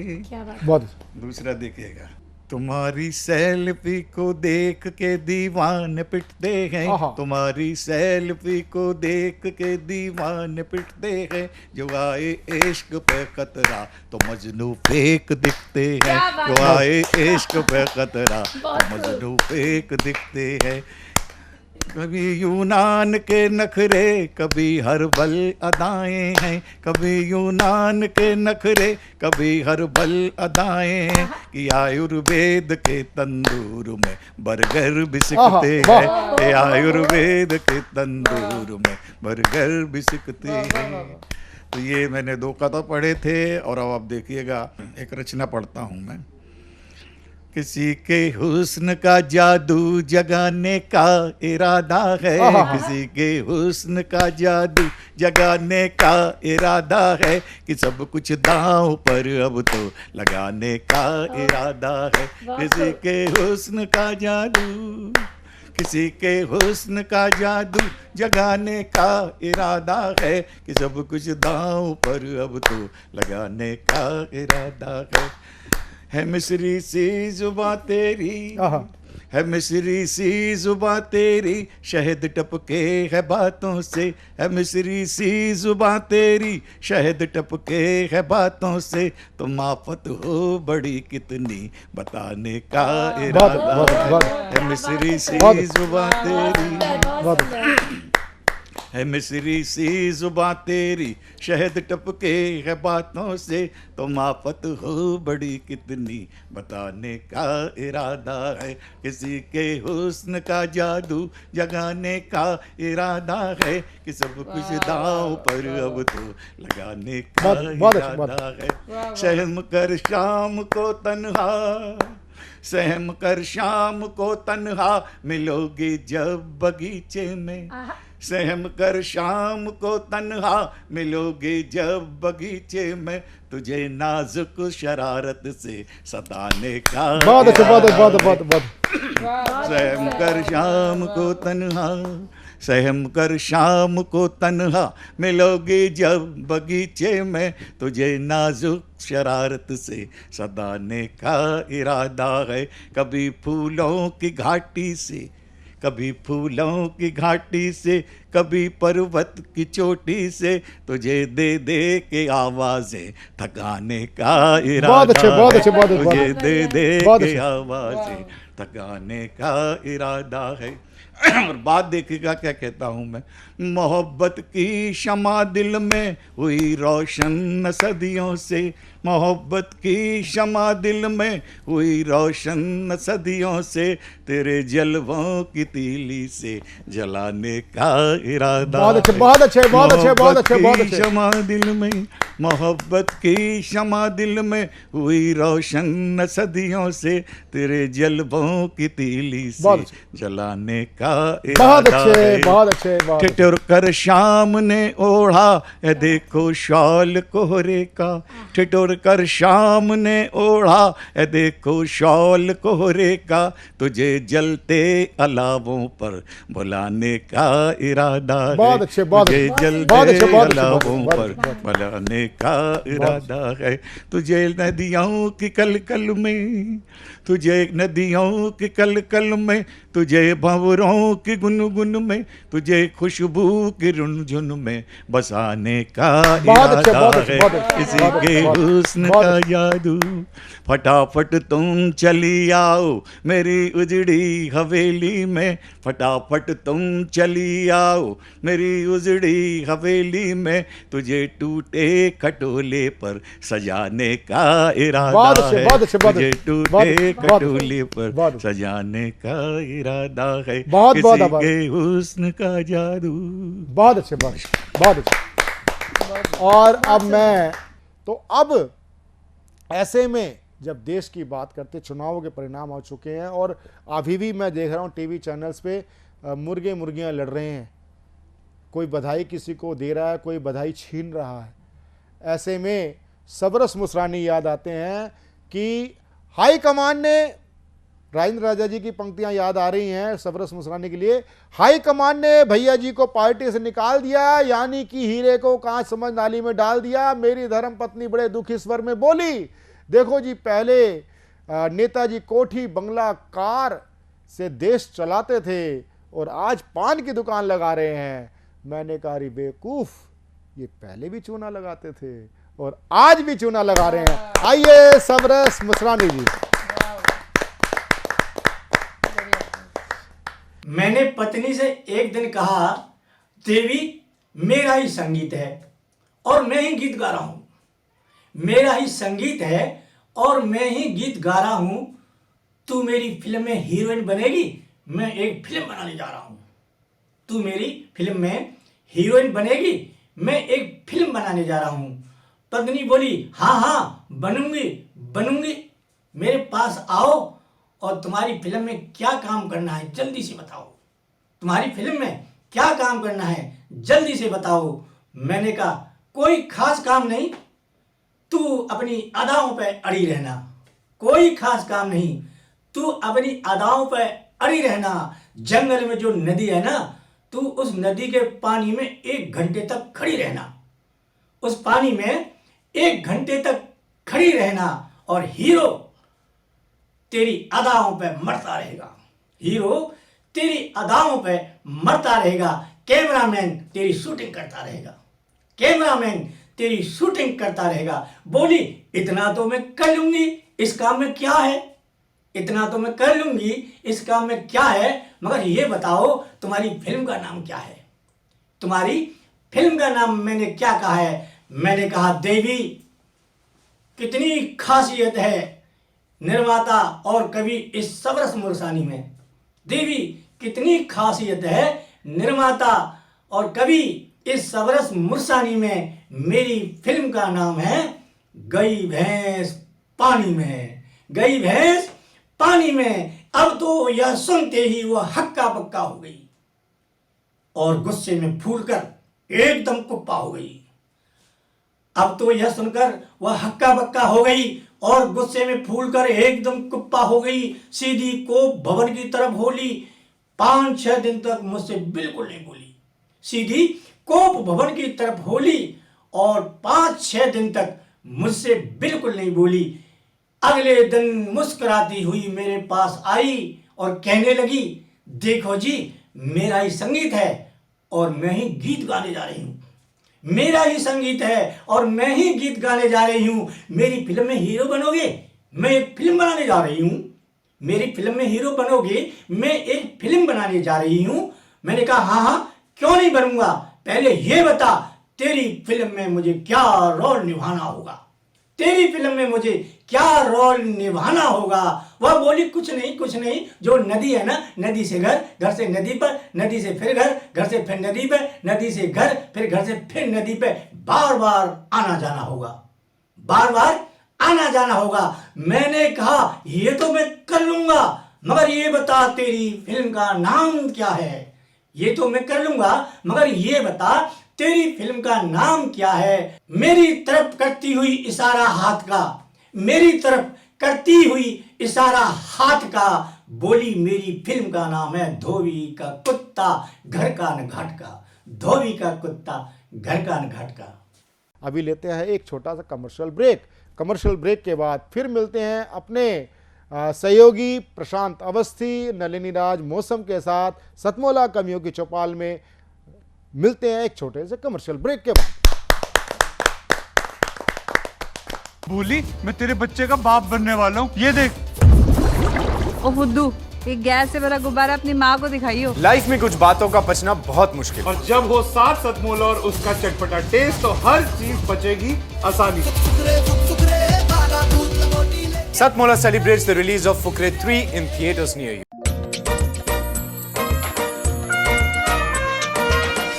बहुत। दूसरा देखिएगा, तुम्हारी सेल्फी को देख के दीवाने पिटते हैं, तुम्हारी सेल्फी को देख के दीवाने पिटते हैं, जो आए इश्क पे खतरा तो मजनू फेक दिखते हैं, जो आए इश्क पे खतरा तो मजनू फेक दिखते हैं। कभी यूनान के नखरे कभी हर्बल अदाएं हैं, कभी यूनान के नखरे कभी हर्बल अदाएं हैं, कि आयुर्वेद के तंदूर में बर्गर भी सिकते हैं, कि आयुर्वेद के तंदूर में बर्गर भी सिकते हैं। तो ये मैंने 2 कथा पढ़े थे। और अब आप देखिएगा, एक रचना पढ़ता हूँ मैं। किसी के हुस्न का जादू जगाने का इरादा है, किसी के हुस्न का जादू जगाने का इरादा है, कि सब कुछ दांव पर अब तो लगाने का इरादा है। किसी के हुस्न का जादू, किसी के हुस्न का जादू जगाने का इरादा है, कि सब कुछ दांव पर अब तो लगाने का इरादा है मिस्री सी जुबां तेरी, है मिस्री सी जुबां तेरी, शहद टपके है बातों से, है मिस्री सी जुबां तेरी, शहद टपके है बातों से, तुम आफत हो बड़ी कितनी बताने का इरादा है मिस्री सी जुबां तेरी, है मिस्री सी जुबां तेरी, शहद टपके है बातों से, तुम आफत हो बड़ी कितनी बताने का इरादा है। किसी के हुस्न का जादू जगाने का इरादा है, कि सब कुछ दांव पर अब तो लगाने का इरादा है। सहम कर शाम को तन्हा, सहम कर शाम को तन्हा मिलोगी जब बगीचे में, सहम कर शाम को तन्हा मिलोगे जब बगीचे में, तुझे नाजुक शरारत से सताने का सहम कर शाम को तन्हा, सहम कर शाम को तन्हा मिलोगे जब बगीचे में, तुझे नाजुक शरारत से सताने का इरादा है। कभी फूलों की घाटी से, कभी फूलों की घाटी से, कभी पर्वत की चोटी से, तुझे दे दे के आवाजें थकाने का इरादा है, तुझे दे दे के आवाजें थकाने का इरादा है। और बात देखिएगा क्या कहता हूँ मैं। मोहब्बत की शमा दिल में हुई रोशन सदियों से, मोहब्बत की शमा दिल में हुई रोशन सदियों से, तेरे जलवों की तीली से जलाने का इरादा। बहुत अच्छे, बहुत अच्छे, बहुत अच्छे, बहुत अच्छे, बहुत अच्छे। शमा दिल में, मोहब्बत की शमा दिल में हुई रोशन सदियों से, तेरे जलवों की तीली से जलाने का का बहुत इरादा अच्छे, है। बहुत अच्छे, बहुत अच्छे। ठिठुर कर शाम ने ओढ़ा है देखो शॉल कोहरे का, ठिठुर कर शाम ने ओढ़ा है देखो शॉल कोहरे का, तुझे जलते अलावों पर बुलाने का इरादा है। बहुत अच्छे, बहुत तुझे अच्छे, जलते बहुत अच्छे, बहुत अच्छे, अलावों बहुत पर अच्छे, बुलाने का इरादा है। तुझे नदियों की कलकल में, तुझे नदियों की कलकल में, तुझे भंवरों की गुनगुन में, तुझे खुशबू की रुनझुन में बसाने का बहुत अच्छे, इरादा बहुत अच्छे, है। बहुत अच्छे, इसी बहुत के अच्छे, बहुत हुस्न बहुत का अच्छे। जादू, फटाफट तुम चली आओ मेरी उजड़ी हवेली में, फटाफट तुम चली आओ मेरी उजड़ी हवेली में, तुझे टूटे खटोले पर सजाने का इरादा बहुत अच्छे, है। बहुत अच्छे, बहुत तुझे अच्छे, टूटे बहुत अच्छे, बहुत अच्छे, खटोले पर सजाने का इरादा है। बहुत बहुत किसी आभार। के हुस्न का जादू। बहुत अच्छे, बहुत अच्छे, बहुत अच्छे। और अब मैं तो अब ऐसे में जब देश की बात करते, चुनावों के परिणाम आ चुके हैं और अभी भी मैं देख रहा हूँ टीवी चैनल्स पे मुर्गे मुर्गियाँ लड़ रहे हैं, कोई बधाई किसी को दे रहा है, कोई बधाई छीन रहा है। ऐसे में सबरस मुसरानी याद आते हैं कि हाई कमान ने, राजेंद्र राजा जी की पंक्तियां याद आ रही हैं सबरस मुसरानी के लिए। हाई कमान ने भैया जी को पार्टी से निकाल दिया, यानी कि हीरे को कांच समझ नाली में डाल दिया। मेरी धर्म पत्नी बड़े दुखी स्वर में बोली, देखो जी पहले नेताजी कोठी बंगला कार से देश चलाते थे और आज पान की दुकान लगा रहे हैं। मैंने कहा रे बेवकूफ, ये पहले भी चूना लगाते थे और आज भी चूना लगा रहे हैं। आइए सबरस मुसरानी जी। मैंने पत्नी से एक दिन कहा, देवी मेरा ही संगीत है और मैं ही गीत गा रहा हूं, मेरा ही संगीत है और मैं ही गीत गा रहा हूं, तू मेरी फिल्म में हीरोइन बनेगी, मैं एक फिल्म बनाने जा रहा हूं। तू मेरी फिल्म में हीरोइन बनेगी, मैं एक फिल्म बनाने जा रहा हूं। पत्नी बोली, हाँ हाँ बनूंगी बनूंगी, मेरे पास आओ और तुम्हारी फिल्म में क्या काम करना है जल्दी से बताओ, तुम्हारी फिल्म में क्या काम करना है जल्दी से बताओ। मैंने कहा कोई खास काम नहीं, तू अपनी अदाओं पे अड़ी रहना, कोई खास काम नहीं, तू अपनी अदाओं पे अड़ी रहना। जंगल में जो नदी है ना, तू उस नदी के पानी में 1 घंटे तक खड़ी रहना, उस पानी में 1 घंटे तक खड़ी रहना और हीरो तेरी अदाओं पे मरता रहेगा, हीरो तेरी अदाओं पे मरता रहेगा। कैमरामैन तेरी शूटिंग करता रहेगा, कैमरामैन तेरी शूटिंग करता रहेगा। बोली, इतना तो मैं कर लूंगी, इस काम में क्या है, इतना तो मैं कर लूंगी, इस काम में क्या है, मगर ये बताओ तुम्हारी फिल्म का नाम क्या है, तुम्हारी फिल्म का नाम मैंने क्या कहा है। मैंने कहा, देवी कितनी खासियत है निर्माता और कवि इस सबरस मुरसानी में, देवी कितनी खासियत है निर्माता और कवि इस सबरस मुरसानी में। मेरी फिल्म का नाम है गई भैंस पानी में, गई भैंस पानी में। अब तो यह सुनते ही वह हक्का बक्का हो गई और गुस्से में फूलकर एकदम कुप्पा हो गई। अब तो यह सुनकर वह हक्का बक्का हो गई और गुस्से में फूलकर एकदम कुप्पा हो गई। सीधी कोप भवन की तरफ बोली, 5-6 दिन तक मुझसे बिल्कुल नहीं बोली। सीधी कोप भवन की तरफ बोली और 5-6 दिन तक मुझसे बिल्कुल नहीं बोली। अगले दिन मुस्कुराती हुई मेरे पास आई और कहने लगी, देखो जी मेरा ही संगीत है और मैं ही गीत गाने जा रही हूँ, मेरा ही संगीत है और मैं ही गीत गाने जा रही हूँ। मेरी फिल्म में हीरो बनोगे, मैं एक फिल्म बनाने जा रही हूँ, मेरी फिल्म में हीरो बनोगे, मैं एक फिल्म बनाने जा रही हूँ। मैंने कहा, हाँ हाँ क्यों नहीं बनूंगा, पहले ये बता तेरी फिल्म में मुझे क्या रोल निभाना होगा, तेरी फिल्म में मुझे क्या रोल निभाना होगा। वह बोली, कुछ नहीं, जो नदी है ना, नदी से घर, घर से नदी पर, नदी से फिर घर, घर से फिर नदी पे, नदी से घर, फिर घर से फिर नदी पे, बार बार आना जाना होगा, बार बार आना जाना होगा। मैंने कहा ये तो मैं कर लूंगा, मगर ये बता तेरी फिल्म का नाम क्या है। ये तो मैं कर लूंगा, मगर ये बता तेरी फिल्म का नाम क्या है। मेरी तरफ करती हुई इशारा हाथ का, मेरी तरफ करती हुई इशारा हाथ का, बोली मेरी फिल्म का नाम है धोबी का कुत्ता घर का न घाट का। धोबी का कुत्ता घर का न घाट का। अभी लेते हैं एक छोटा सा कमर्शियल ब्रेक। कमर्शियल ब्रेक के बाद फिर मिलते हैं अपने सहयोगी प्रशांत अवस्थी, नलिनी राज मौसम के साथ सतमोला कवियों की चौपाल में। मिलते हैं एक छोटे से कमर्शियल ब्रेक के बाद। भूली, मैं तेरे बच्चे का बाप बनने वाला हूँ, ये देख। ओ फुद्दू, एक गैस से भरा गुब्बारा अपनी माँ को दिखाइयो। लाइफ में कुछ बातों का बचना बहुत मुश्किल है। और जब हो साथ सतमोला और उसका चटपटा टेस्ट तो हर चीज बचेगी आसानी से। Satmola celebrates the release of Fukre 3 in theaters near you.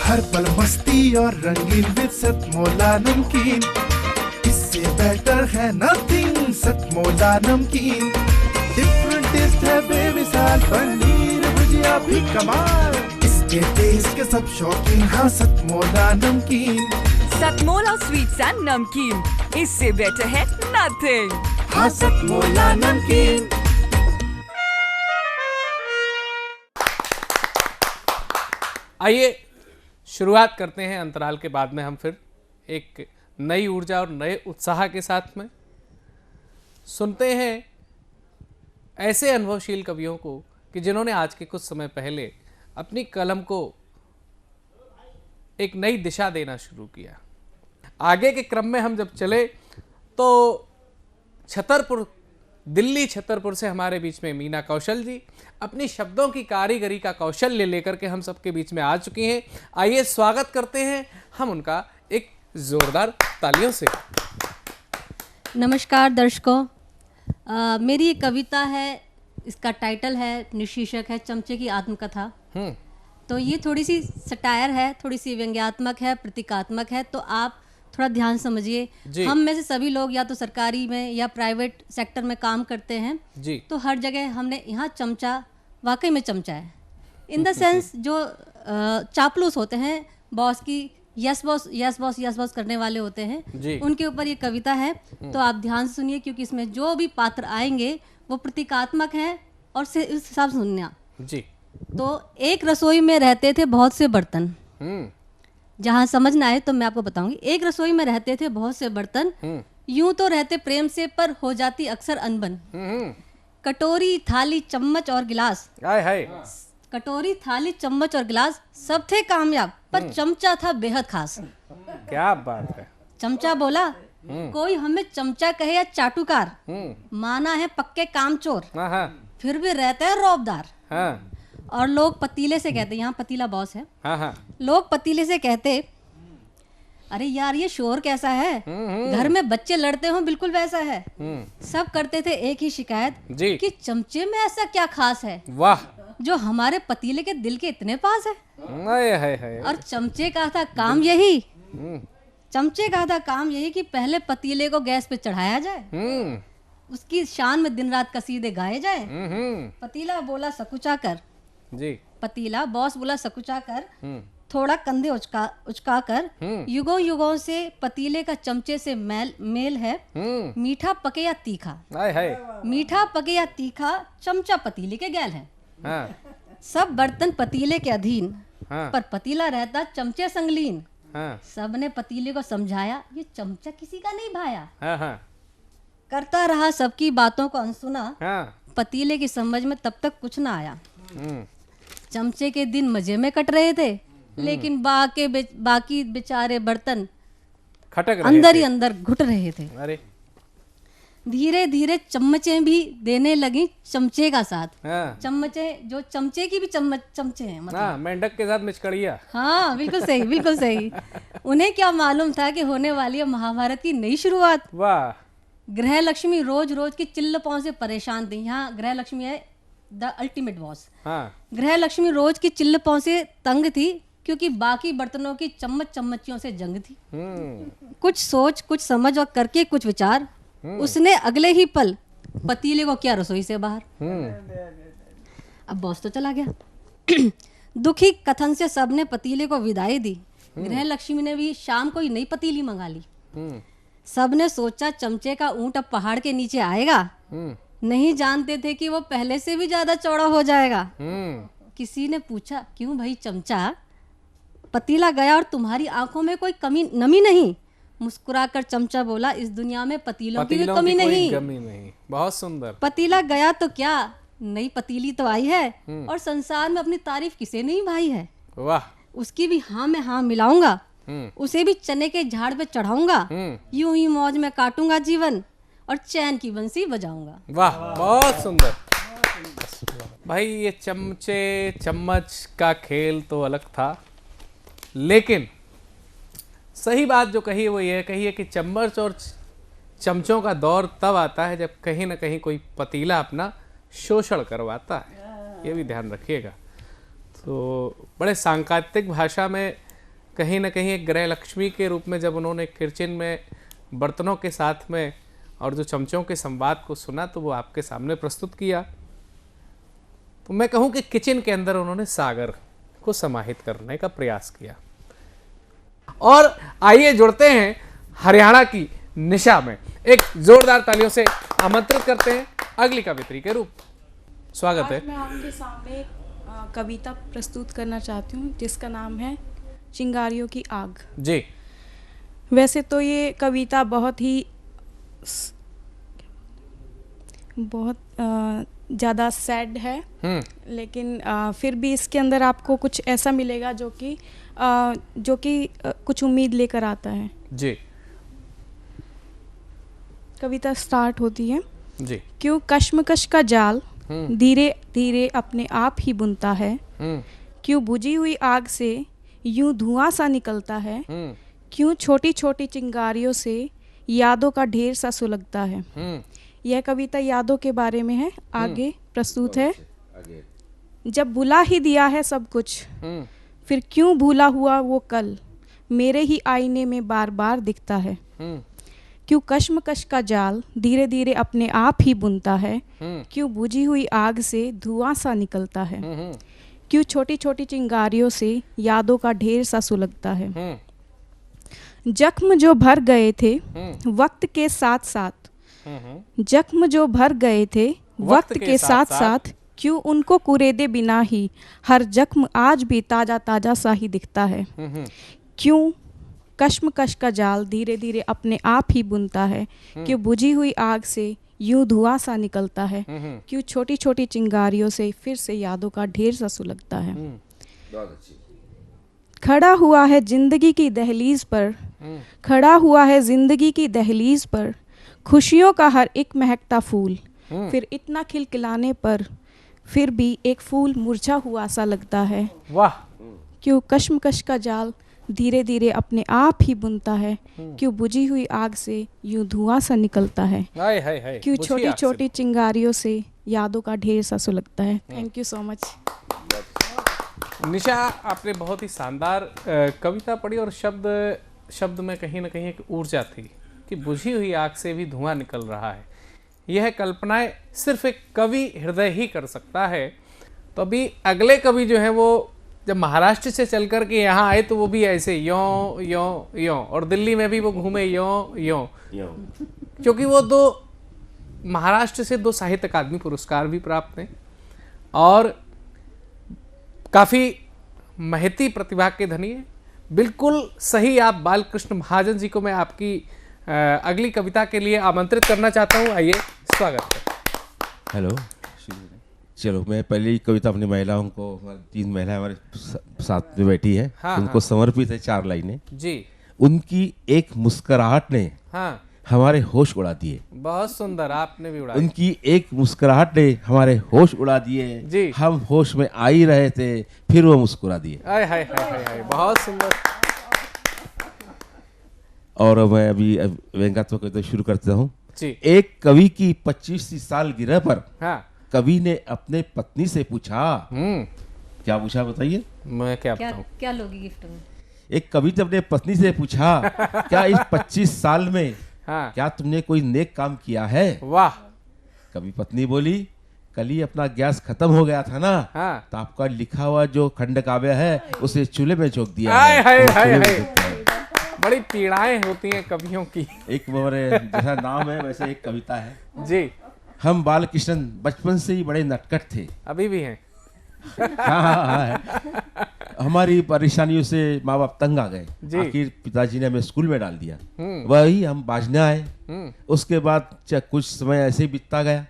हर पल मस्ती और रंगीन विद सतमोला नमकीन, इससे बेटर है नथिंग। सतमोला नमकीन डिफरेंट टेस्ट है बेमिसाल, पनीर भुजिया भी कमाल, इसके टेस्ट के सब शौकीन। हाँ सतमोला नमकीन, सतमोला स्वीट्स एंड नमकीन, इससे बेटर है नथिंग। हाँ सतमोला नमकीन। आइए शुरुआत करते हैं अंतराल के बाद में हम फिर एक नई ऊर्जा और नए उत्साह के साथ में सुनते हैं ऐसे अनुभवशील कवियों को कि जिन्होंने आज के कुछ समय पहले अपनी कलम को एक नई दिशा देना शुरू किया। आगे के क्रम में हम जब चले तो छतरपुर, दिल्ली छतरपुर से हमारे बीच में मीना कौशल जी अपनी शब्दों की कारीगरी का कौशल्य लेकर के हम सबके बीच में आ चुकी हैं। आइए स्वागत करते हैं हम उनका एक जोरदार तालियों से। नमस्कार दर्शकों, मेरी एक कविता है, इसका टाइटल है, निशीर्षक है चमचे की आत्मकथा। तो ये थोड़ी सी सटायर है, थोड़ी सी व्यंग्यात्मक है, प्रतीकात्मक है, तो आप थोड़ा ध्यान समझिए। हम में से सभी लोग या तो सरकारी में या प्राइवेट सेक्टर में काम करते हैं जी। तो हर जगह हमने यहाँ चमचा, वाकई में चमचा है इन द सेंस जो चापलूस होते हैं, बॉस की yes boss yes boss yes boss करने वाले होते हैं, उनके ऊपर ये कविता है। तो आप ध्यान से सुनिए, क्योंकि इसमें जो भी पात्र आएंगे वो प्रतीकात्मक हैं और से इस हिसाब से सुनना जी। तो एक रसोई में रहते थे बहुत से बर्तन, जहाँ समझना है तो मैं आपको बताऊंगी। एक रसोई में रहते थे बहुत से बर्तन, यूं तो रहते प्रेम से पर हो जाती अक्सर अनबन। कटोरी थाली चम्मच और गिलास, कटोरी थाली चम्मच और गिलास सब थे कामयाब, पर चमचा था बेहद खास। क्या बात है। चमचा बोला, कोई हमें चमचा कहे या चाटुकार, माना है पक्के कामचोर, फिर भी रहता है रौबदार। और लोग पतीले से कहते, यहाँ पतीला बॉस है, लोग पतीले से कहते, अरे यार ये शोर कैसा है, घर में बच्चे लड़ते हो बिल्कुल वैसा है। सब करते थे एक ही शिकायत कि चमचे में ऐसा क्या खास है, वाह, जो हमारे पतीले के दिल के इतने पास है। और चमचे का था काम यही, चमचे का था काम यही कि पहले पतीले को गैस पे चढ़ाया जाए, उसकी शान में दिन रात कसीदे गाए जाए। पतीला बोला सकुचा कर जी, पतीला बॉस बोला सकुचा कर, थोड़ा कंधे उचका कर, युगों युगों से पतीले का चमचे से मेल है। मीठा पके या तीखा, मीठा पके या तीखा, चमचा पतीले के गैल है। सब बर्तन पतीले के अधीन, पर पतीला रहता चमचे संगलीन। सबने पतीले को समझाया, ये चमचा किसी का नहीं भाया। करता रहा सबकी बातों को अनसुना, पतीले की समझ में तब तक कुछ ना आया। चमचे के दिन मजे में कट रहे थे, लेकिन बाकी बेचारे बर्तन खटक अंदर ही अंदर घुट रहे थे। अरे धीरे धीरे चम्मचें भी देने लगी चमचे का साथ। चम्मचे जो चमचे की भी चमचे हैं, मतलब मेंढक के साथ मिचकड़िया। हाँ बिल्कुल सही, बिल्कुल सही। उन्हें क्या मालूम था कि होने वाली है महाभारत की नई शुरुआत। वाह। गृह लक्ष्मी रोज रोज की चिल्लपों से परेशान थी। यहाँ गृह लक्ष्मी है द अल्टीमेट बॉस। गृह लक्ष्मी रोज की चिल्लपों से तंग थी, क्योंकि बाकी बर्तनों की चम्मचियों से जंग थी। कुछ सोच, कुछ समझ और करके कुछ विचार, उसने अगले ही पल पतीले को किया रसोई से बाहर। अब बॉस तो चला गया। दुखी कथन से सबने पतीले को विदाई दी। गृह लक्ष्मी ने भी शाम को ही नई पतीली मंगा ली। सबने सोचा चमचे का ऊंट अब पहाड़ के नीचे आएगा। नहीं जानते थे कि वो पहले से भी ज्यादा चौड़ा हो जाएगा। किसी ने पूछा, क्यों भाई चमचा, पतीला गया और तुम्हारी आंखों में कोई नमी नहीं? मुस्कुराकर चमचा बोला, इस दुनिया में पतीलों की भी कमी नहीं। बहुत सुंदर। पतीला गया तो क्या, नई पतीली तो आई है, और संसार में अपनी तारीफ किसे नहीं भाई है। वाह। उसकी भी हाँ में हाँ मिलाऊंगा, उसे भी चने के झाड़ पे चढ़ाऊंगा, यूं ही मौज में काटूंगा जीवन और चैन की बंसी बजाऊंगा। वाह, बहुत सुंदर। भाई ये चमचे चम्मच का खेल तो अलग था, लेकिन सही बात जो कही वो ये कही है कि चम्मच और चमचों का दौर तब आता है जब कहीं ना कहीं कोई पतीला अपना शोषण करवाता है। ये भी ध्यान रखिएगा। तो बड़े सांकेतिक भाषा में कहीं ना कहीं एक गृह लक्ष्मी के रूप में जब उन्होंने किचन में बर्तनों के साथ में और जो चमचों के संवाद को सुना तो वो आपके सामने प्रस्तुत किया। तो मैं कहूँ कि किचन के अंदर उन्होंने सागर को समाहित करने का प्रयास किया। और आइए जुड़ते हैं हरियाणा की निशा में। एक जोरदार तालियों से आमंत्रित करते हैं अगली कवित्री के रूप। स्वागत है। मैं आपके सामने कविता प्रस्तुत करना चाहती हूँ जिसका नाम है चिंगारियों की आग। जी। वैसे तो ये कविता बहुत ज़्यादा सैड है, लेकिन फिर भी इसके अंदर आपको कुछ ऐसा मिलेगा जो कि कुछ उम्मीद लेकर आता है। जी। कविता स्टार्ट होती है। जी। क्यों कश्मकश का जाल धीरे धीरे अपने आप ही बुनता है, क्यों बुझी हुई आग से यूं धुआं सा निकलता है, क्यों छोटी छोटी चिंगारियों से यादों का ढेर सा सुलगता है। यह कविता यादों के बारे में है। आगे प्रस्तुत है। जब भुला ही दिया है सब कुछ, फिर क्यों भूला हुआ वो कल मेरे ही आईने में बार बार दिखता है। क्यों कश्मकश का जाल धीरे धीरे अपने आप ही बुनता है, क्यों बुझी हुई आग से धुआं सा निकलता है, क्यों छोटी छोटी चिंगारियों से यादों का ढेर सा सुलगता है। जख्म जो भर गए थे वक्त के साथ साथ, जख्म जो भर गए थे वक्त के साथ साथ, क्यों उनको कुरेदे बिना ही हर जख्म आज भी ताजा ताजा सा ही दिखता है। क्यों कश्मकश का जाल धीरे धीरे अपने आप ही बुनता है, क्यों बुझी हुई आग से यूं धुआं सा निकलता है, क्यों छोटी छोटी चिंगारियों से फिर से यादों का ढेर सा सुलगता है। खड़ा हुआ है जिंदगी की दहलीज पर, खड़ा हुआ है जिंदगी की दहलीज पर, खुशियों का हर एक महकता फूल, फिर इतना खिलखिलाने पर फिर भी एक फूल मुरझा हुआ सा लगता है। वाह। क्यों कश्मकश का जाल धीरे धीरे अपने आप ही बुनता है, क्यों बुझी हुई आग से यूं धुआं सा निकलता है, क्यों छोटी छोटी चिंगारियों से यादों का ढेर सा सुलगता है। Thank you so much. Nisha, आपने बहुत ही शानदार कविता पढ़ी और शब्द में कहीं ना कहीं एक ऊर्जा थी कि बुझी हुई आग से भी धुआं निकल रहा है। यह कल्पनाएं सिर्फ एक कवि हृदय ही कर सकता है। तो अभी अगले कवि जो है वो जब महाराष्ट्र से चल कर के यहाँ आए तो वो भी ऐसे यों यों यों, और दिल्ली में भी वो घूमे यों यों, क्योंकि वो महाराष्ट्र से 2 साहित्य अकादमी पुरस्कार भी प्राप्त हैं और काफ़ी महती प्रतिभा के धनी है। बिल्कुल सही। आप बालकृष्ण महाजन जी को मैं आपकी अगली कविता के लिए आमंत्रित करना चाहता हूँ। आइए, स्वागत है। हेलो। चलो, मैं पहली कविता अपनी महिलाओं को, 3 महिलाएं हमारे साथ में बैठी है, उनको समर्पित है 4 लाइनें जी। उनकी एक मुस्कुराहट ने हमारे होश उड़ा दिए। बहुत सुंदर, आपने भी उड़ा। उनकी एक मुस्कुराहट ने हमारे होश उड़ा दिए जी। हम होश में आ ही रहे थे, फिर वो मुस्कुरा दिए। हाय हाय हाय हाय, बहुत सुंदर। और मैं अभी व्यंग्यात्मक कविता शुरू करता हूँ जी। एक कवि की 25वीं सालगिरह पर कवि ने अपने पत्नी से पूछा, क्या पूछा बताइए? मैं क्या बताऊं? क्या लोगी गिफ्ट में? एक कवि ने अपने पत्नी से पूछा, क्या इस 25 साल में क्या तुमने कोई नेक काम किया है? वाह। कवि पत्नी बोली, कल ही अपना गैस खत्म हो गया था ना, तो आपका लिखा हुआ जो खंड काव्य है उसे चूल्हे में झोंक दिया है। हाय बड़ी पीड़ाएं होती हैं कवियों की। एक मेरे जैसा नाम है वैसे एक कविता है जी। हम बाल कृष्ण बचपन से ही बड़े नटखट थे, अभी भी हैं। हाँ। हमारी परेशानियों से माँ बाप तंग आ गए, जी। पिताजी ने हमें स्कूल में डाल दिया, वही हम बाजने आए। उसके बाद कुछ समय ऐसे ही बीतता गया,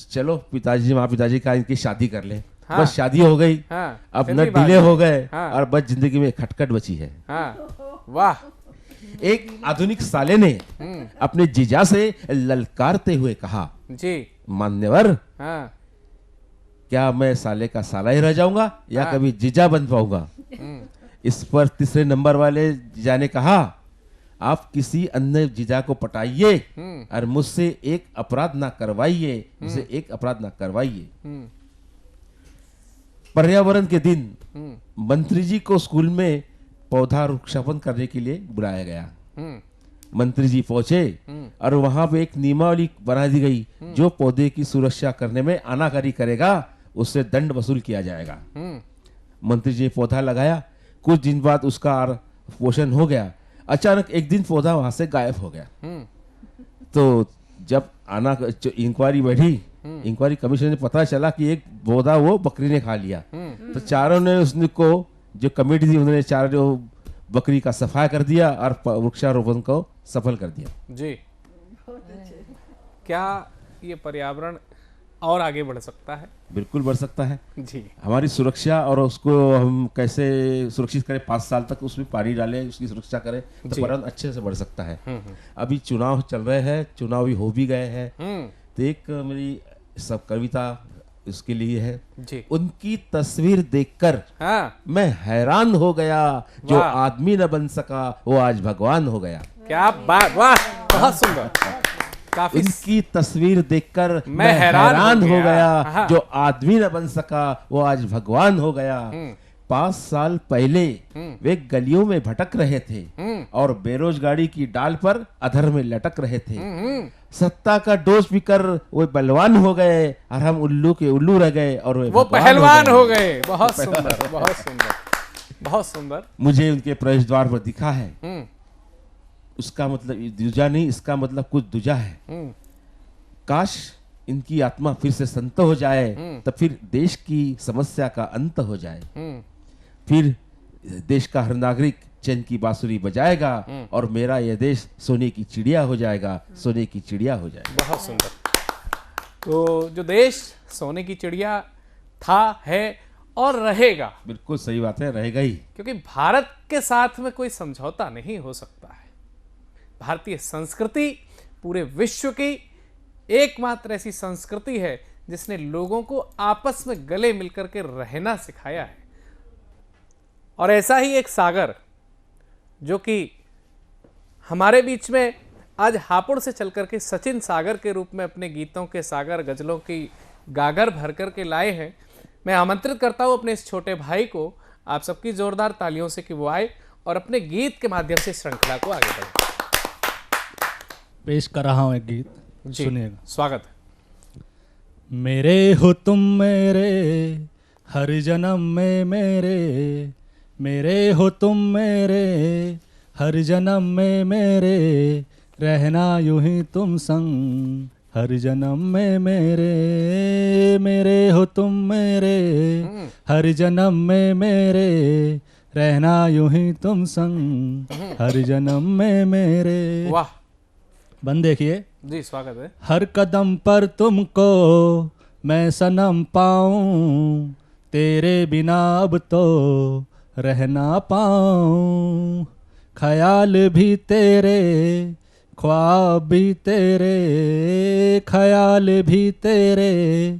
चलो पिताजी का इनकी शादी कर ले। हाँ। बस शादी हो गई, अब न डिले हो गए और बस जिंदगी में खटखट बची है। वाह। एक आधुनिक साले ने अपने जीजा से ललकारते हुए कहा, जी मान्यवर, क्या मैं साले का साला ही रह जाऊंगा या कभी जीजा बन पाऊंगा? इस पर तीसरे नंबर वाले जीजा ने कहा, आप किसी अन्य जीजा को पटाइए और मुझसे एक अपराध ना करवाइए, मुझसे एक अपराध ना करवाइए। पर्यावरण के दिन मंत्री जी को स्कूल में पौधा वृक्षारोपण करने के लिए बुलाया गया। मंत्री जी पहुंचे और वहां पे एक नियमावली बना दी गई, जो पौधे की सुरक्षा करने में आनाकानी करेगा उससे दंड वसूल किया जाएगा। मंत्री जी ने पौधा लगाया, कुछ दिन बाद उसका पोषण हो गया। अचानक एक दिन पौधा वहां से गायब हो गया। तो जब इंक्वायरी बैठी, इंक्वायरी कमीशन ने पता चला कि एक पौधा वो बकरी ने खा लिया। तो चारों ने उसको जो कमेटी थी उन्होंने चारों बकरी का सफाया कर दिया और वृक्षारोपण को सफल कर दिया। जी। क्या ये पर्यावरण और आगे बढ़ सकता है? बिल्कुल बढ़ सकता है जी। हमारी सुरक्षा और उसको हम कैसे सुरक्षित करें, 5 साल तक उसमें पानी डालें, उसकी सुरक्षा करें, तो पर्यावरण अच्छे से बढ़ सकता है। अभी चुनाव चल रहे हैं, चुनाव भी हो भी गए हैं, तो एक मेरी सब कविता उसके लिए है जी। उनकी तस्वीर देखकर मैं हैरान हो गया, जो आदमी न बन सका वो आज भगवान हो गया। क्या बात, वाह, बहुत सुंदर। काफी इनकी तस्वीर देखकर मैं हैरान हो गया, जो आदमी न बन सका वो आज भगवान हो गया। 5 साल पहले वे गलियों में भटक रहे थे और बेरोजगारी की डाल पर अधर में लटक रहे थे। सत्ता का डोज पीकर वो बलवान हो गए और हम उल्लू के उल्लू रह गए और वो पहलवान हो गए। बहुत सुंदर, बहुत सुंदर, बहुत सुंदर। मुझे उनके प्रवेश द्वार पर दिखा है, उसका मतलब दूजा नहीं, इसका मतलब कुछ दूजा है। काश इनकी आत्मा फिर से संत हो जाए, तब फिर देश की समस्या का अंत हो जाए, फिर देश का हर नागरिक चैन की बांसुरी बजाएगा और मेरा यह देश सोने की चिड़िया हो जाएगा, सोने की चिड़िया हो जाएगा। बहुत सुंदर। तो जो देश सोने की चिड़िया था, है और रहेगा। बिल्कुल सही बात है, रहेगा ही, क्योंकि भारत के साथ में कोई समझौता नहीं हो सकता है। भारतीय संस्कृति पूरे विश्व की एकमात्र ऐसी संस्कृति है जिसने लोगों को आपस में गले मिलकर के रहना सिखाया है। और ऐसा ही एक सागर जो कि हमारे बीच में आज हापुड़ से चल करके सचिन सागर के रूप में अपने गीतों के सागर, गजलों की गागर भर करके लाए हैं। मैं आमंत्रित करता हूं अपने इस छोटे भाई को, आप सबकी जोरदार तालियों से, कि वो आए और अपने गीत के माध्यम से श्रृंखला को आगे बढ़ाए। पेश कर रहा हूं एक गीत, सुनिएगा। स्वागत है। मेरे हो तुम मेरे हर जन्म में मेरे हो तुम मेरे हर जन्म में मेरे, रहना यूं ही तुम संग हर जन्म में मेरे हो तुम मेरे हर जन्म में मेरे, रहना यूं ही तुम संग हर जन्म में मेरे। वाह। बन देखिए जी, स्वागत है। हर कदम पर तुमको मैं सनम पाऊं, तेरे बिना अब तो रह ना पाऊं, ख्याल भी तेरे ख्वाब भी तेरे, ख्याल भी तेरे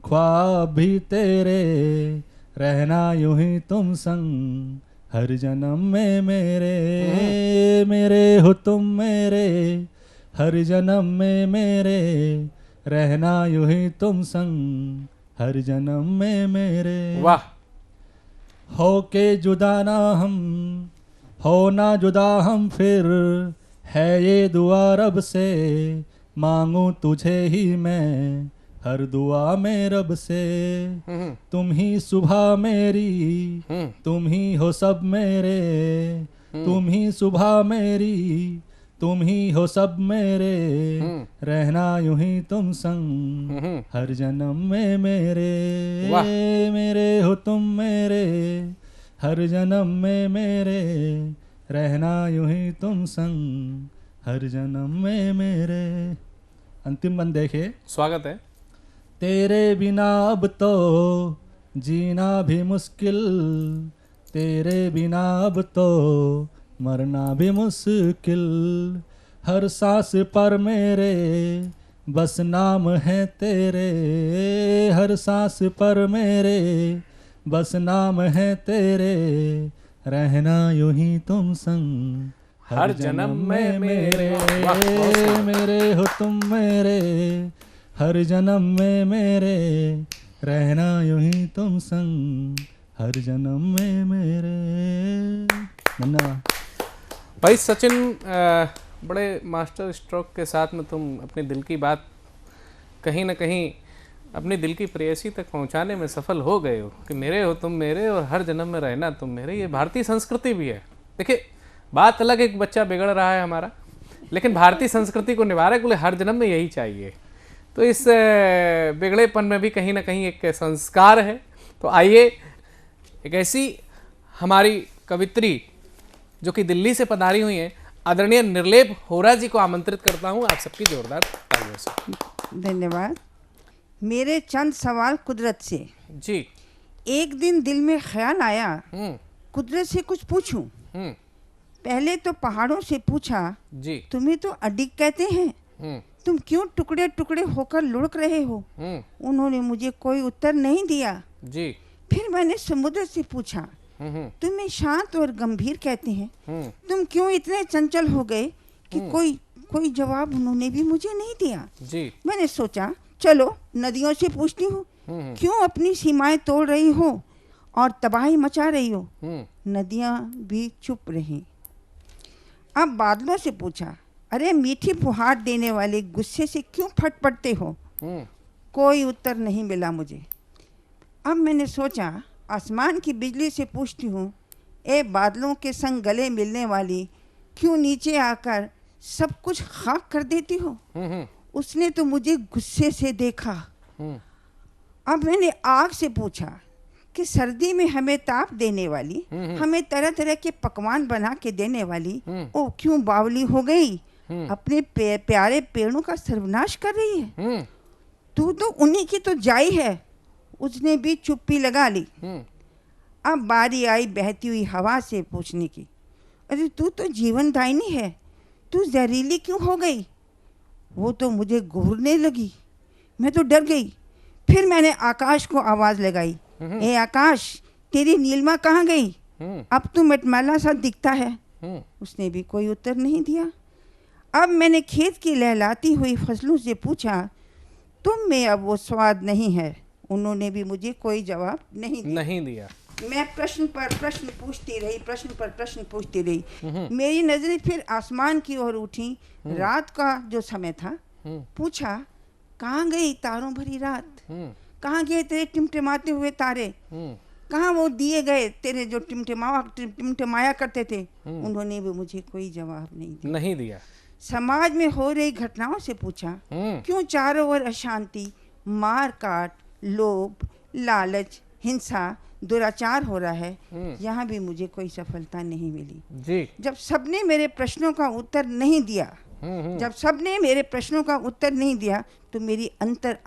ख्वाब भी तेरे, रहना यूं ही तुम संग हर जन्म में मेरे हो तुम मेरे हर जन्म में मेरे, रहना यूं ही तुम संग हर जन्म में मेरे। वाह। हो के जुदा ना हम, हो ना जुदा हम फिर, है ये दुआ रब से, मांगू तुझे ही मैं हर दुआ में रब से, तुम ही सुबह मेरी, तुम ही हो सब मेरे, तुम ही सुबह मेरी, तुम ही हो सब मेरे, रहना यूं ही तुम संग हर जन्म में मेरे, मेरे हो तुम मेरे, हर जन्म में मेरे, रहना यूं ही तुम संग हर जन्म में मेरे। अंतिम बंद देखे, स्वागत है। तेरे बिना अब तो जीना भी मुश्किल, तेरे बिना अब तो मरना भी मुश्किल, हर सांस पर मेरे बस नाम है तेरे, हर सांस पर मेरे बस नाम है तेरे, रहना यूं ही तुम संग हर जन्म में मेरे, मेरे हो तुम मेरे, हर जन्म में मेरे, रहना यूं ही तुम संग हर जन्म में मेरे। धन्यवाद भाई सचिन, बड़े मास्टर स्ट्रोक के साथ में तुम अपने दिल की बात कहीं ना कहीं अपने दिल की प्रेयसी तक पहुंचाने में सफल हो गए हो कि मेरे हो तुम मेरे और हर जन्म में रहना तुम मेरे। ये भारतीय संस्कृति भी है। देखिए, बात अलग, एक बच्चा बिगड़ रहा है हमारा, लेकिन भारतीय संस्कृति को निवारक बोले हर जन्म में यही चाहिए। तो इस बिगड़ेपन में भी कहीं ना कहीं एक संस्कार है। तो आइए एक ऐसी हमारी कवित्री जो कि दिल्ली से पधारी हुई हैं, आदरणीय निर्लेप होरा जी को आमंत्रित करता हूं आप सबकी जोरदार तालियों से। धन्यवाद। मेरे चंद सवाल कुदरत से। जी। एक दिन दिल में ख्याल आया कुदरत से कुछ पूछूं। पहले तो पहाड़ों से पूछा, जी, तुम्हें तो अडिग कहते हैं, तुम क्यों टुकड़े टुकड़े होकर लुढ़क रहे हो? उन्होंने मुझे कोई उत्तर नहीं दिया। जी। फिर मैंने समुद्र से पूछा, तुम्हें शांत और गंभीर कहते हैं, तुम क्यों इतने चंचल हो गए कि कोई जवाब उन्होंने भी मुझे नहीं दिया। जी। मैंने सोचा चलो नदियों से पूछती हूँ, क्यों अपनी सीमाएं तोड़ रही हो और तबाही मचा रही हो? नदियाँ भी चुप रहीं। अब बादलों से पूछा, अरे मीठी फुहार देने वाले गुस्से से क्यों फटफटते हो? कोई उत्तर नहीं मिला मुझे। अब मैंने सोचा आसमान की बिजली से पूछती हूँ, ए बादलों के संग गले मिलने वाली, क्यों नीचे आकर सब कुछ खाक कर देती हो? उसने तो मुझे गुस्से से देखा। अब मैंने आग से पूछा कि सर्दी में हमें ताप देने वाली, हमें तरह तरह के पकवान बना के देने वाली, ओ क्यों बावली हो गई, अपने प्यारे पेड़ों का सर्वनाश कर रही है? तू तो उन्हीं की तो जाई है। उसने भी चुप्पी लगा ली। अब बारी आई बहती हुई हवा से पूछने की, अरे तू तो जीवनदायिनी है, तू जहरीली क्यों हो गई? वो तो मुझे घूरने लगी, मैं तो डर गई। फिर मैंने आकाश को आवाज़ लगाई, ए आकाश, तेरी नीलिमा कहाँ गई? अब तो मटमैला सा दिखता है। उसने भी कोई उत्तर नहीं दिया। अब मैंने खेत की लहलाती हुई फसलों से पूछा, तुम में अब वो स्वाद नहीं है। उन्होंने भी मुझे कोई जवाब नहीं दिया। मैं प्रश्न पर प्रश्न पूछती रही, प्रश्न पर प्रश्न पूछती रही। मेरी नजरें फिर आसमान की ओर उठी। रात का जो समय था, पूछा, कहाँ गई तारों भरी रात? कहाँ गए तेरे टिमटिमाते हुए तारे? कहाँ वो दिए गए तेरे जो टिमटिमाया करते थे? उन्होंने भी मुझे कोई जवाब नहीं दिया। समाज में हो रही घटनाओं से पूछा, क्यों चारों ओर अशांति, मार काट, लोभ, लालच, हिंसा, दुराचार हो रहा है? यहाँ भी मुझे कोई सफलता नहीं मिली। जी। जब सबने मेरे प्रश्नों का उत्तर नहीं दिया, जब सबने मेरे प्रश्नों का उत्तर नहीं दिया, तो मेरी अंतर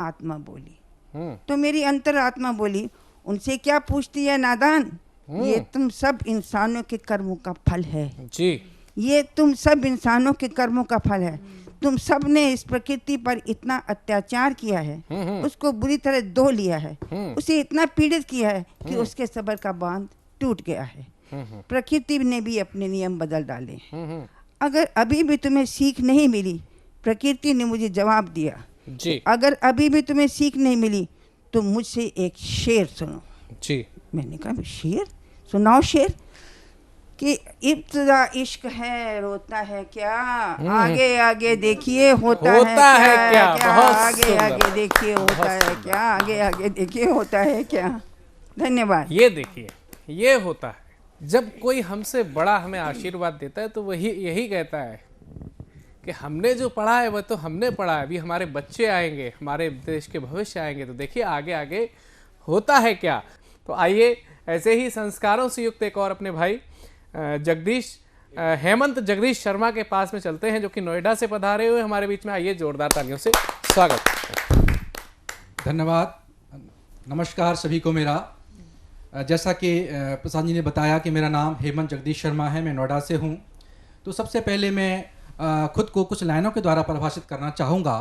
आत्मा बोली, उनसे क्या पूछती है नादान? ये तुम सब इंसानों के कर्मों का फल है। जी। ये तुम सब इंसानों के कर्मों का फल है। तुम सब ने इस प्रकृति पर इतना अत्याचार किया है, उसको बुरी तरह धो लिया है, उसे इतना पीड़ित किया है कि उसके सब्र का बांध टूट गया है। प्रकृति ने भी अपने नियम बदल डाले। अगर अभी भी तुम्हें सीख नहीं मिली, प्रकृति ने मुझे जवाब दिया, जी। अगर अभी भी तुम्हें सीख नहीं मिली तो मुझसे एक शेर सुनो। जी। मैंने कहा शेर सुनाओ। शेर कि इब्तिदा इश्क है रोता है क्या, आगे आगे देखिए होता है क्या, बहुत आगे सुंदर। आगे देखिए होता है क्या, आगे आगे देखिए होता है क्या। धन्यवाद। ये देखिए, ये होता है जब कोई हमसे बड़ा हमें आशीर्वाद देता है तो वही यही कहता है कि हमने जो पढ़ा है वह तो हमने पढ़ा है, अभी हमारे बच्चे आएंगे, हमारे देश के भविष्य आएंगे, तो देखिए आगे आगे होता है क्या। तो आइए ऐसे ही संस्कारों से युक्त एक और अपने भाई हेमंत जगदीश शर्मा के पास में चलते हैं, जो कि नोएडा से पधारे हुए हमारे बीच में। आइए जोरदार तालियों से स्वागत। धन्यवाद। नमस्कार सभी को मेरा। जैसा कि प्रसाद जी ने बताया कि मेरा नाम हेमंत जगदीश शर्मा है, मैं नोएडा से हूँ। तो सबसे पहले मैं खुद को कुछ लाइनों के द्वारा परिभाषित करना चाहूँगा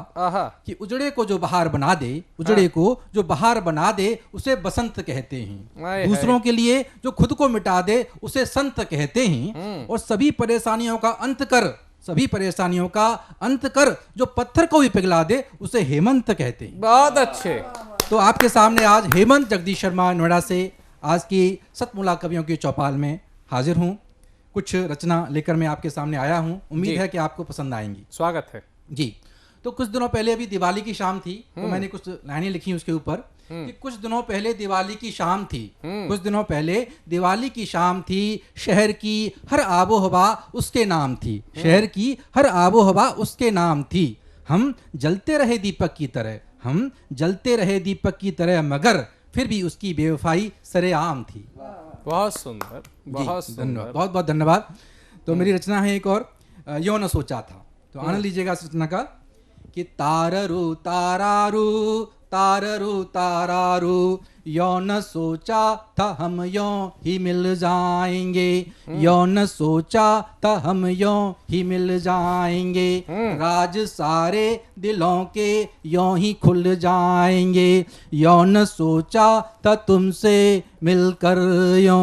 कि उजड़े को जो बहार बना दे, उजड़े को जो बहार बना दे उसे बसंत कहते हैं। दूसरों के लिए जो खुद को मिटा दे उसे संत कहते हैं। और सभी परेशानियों का अंत कर, सभी परेशानियों का अंत कर जो पत्थर को भी पिघला दे उसे हेमंत कहते हैं। बहुत अच्छे। तो आपके सामने आज हेमंत जगदीश शर्मा नोएडा से आज की सतमोला कवियों की चौपाल में हाजिर हूँ। कुछ रचना लेकर मैं आपके सामने आया हूँ, उम्मीद है कि आपको पसंद आएंगी। स्वागत है जी। तो कुछ दिनों पहले अभी दिवाली की शाम थी, तो मैंने कुछ लाइनें लिखी उसके ऊपर कि कुछ दिनों पहले दिवाली की शाम थी, कुछ दिनों पहले दिवाली की शाम थी, शहर की हर आबो हवा उसके नाम थी, शहर की हर आबो हवा उसके नाम थी। हम जलते रहे दीपक की तरह, हम जलते रहे दीपक की तरह, मगर फिर भी उसकी बेवफाई सरेआम थी। बहुत सुंदर, बहुत सुंदर, बहुत बहुत धन्यवाद। तो मेरी रचना है एक और, यो न सोचा था। तो आनंद लीजिएगा इस रचना का कि ताररू तारारू ताररू तारारू, यो न सोचा था हम यो ही मिल जाएंगे, यो न सोचा था हम यो ही मिल जाएंगे, राज सारे दिलों के यो ही खुल जाएंगे, यो न सोचा था तुमसे मिलकर यो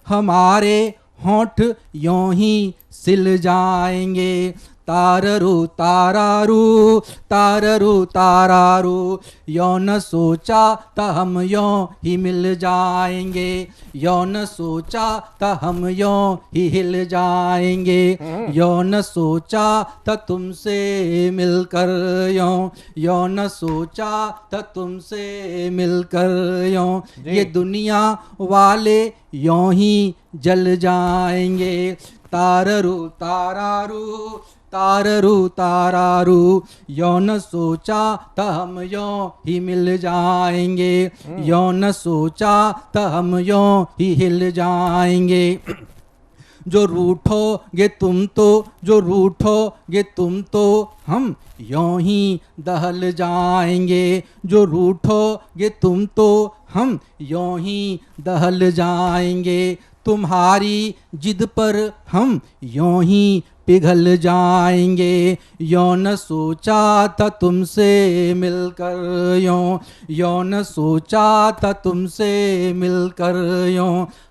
हमारे होंठ यो ही सिल जाएंगे। ताररू तारारू ताररू तारारू, यो न सोचा था हम यो ही मिल जाएंगे, यो न सोचा था हम यो ही हिल जाएंगे, यो न सोचा था तुमसे मिलकर यो, यो न सोचा था तुमसे मिलकर यो, ये दुनिया वाले यो ही जल जाएंगे। ताररू तारारू ताररू तारारू, यो न सोचा था हम यो ही मिल जाएंगे, यो न सोचा था हम यो ही हिल जाएंगे। जो रूठोगे तुम तो, जो रूठोगे तुम तो, हम यो ही दहल जाएंगे, जो रूठोगे तुम तो, हम यो ही दहल जाएंगे। तुम्हारी जिद पर हम यो ही पिघल जाएंगे, यो न सोचा था तुमसे मिलकर यो, यो न सोचा था तुमसे मिलकर यो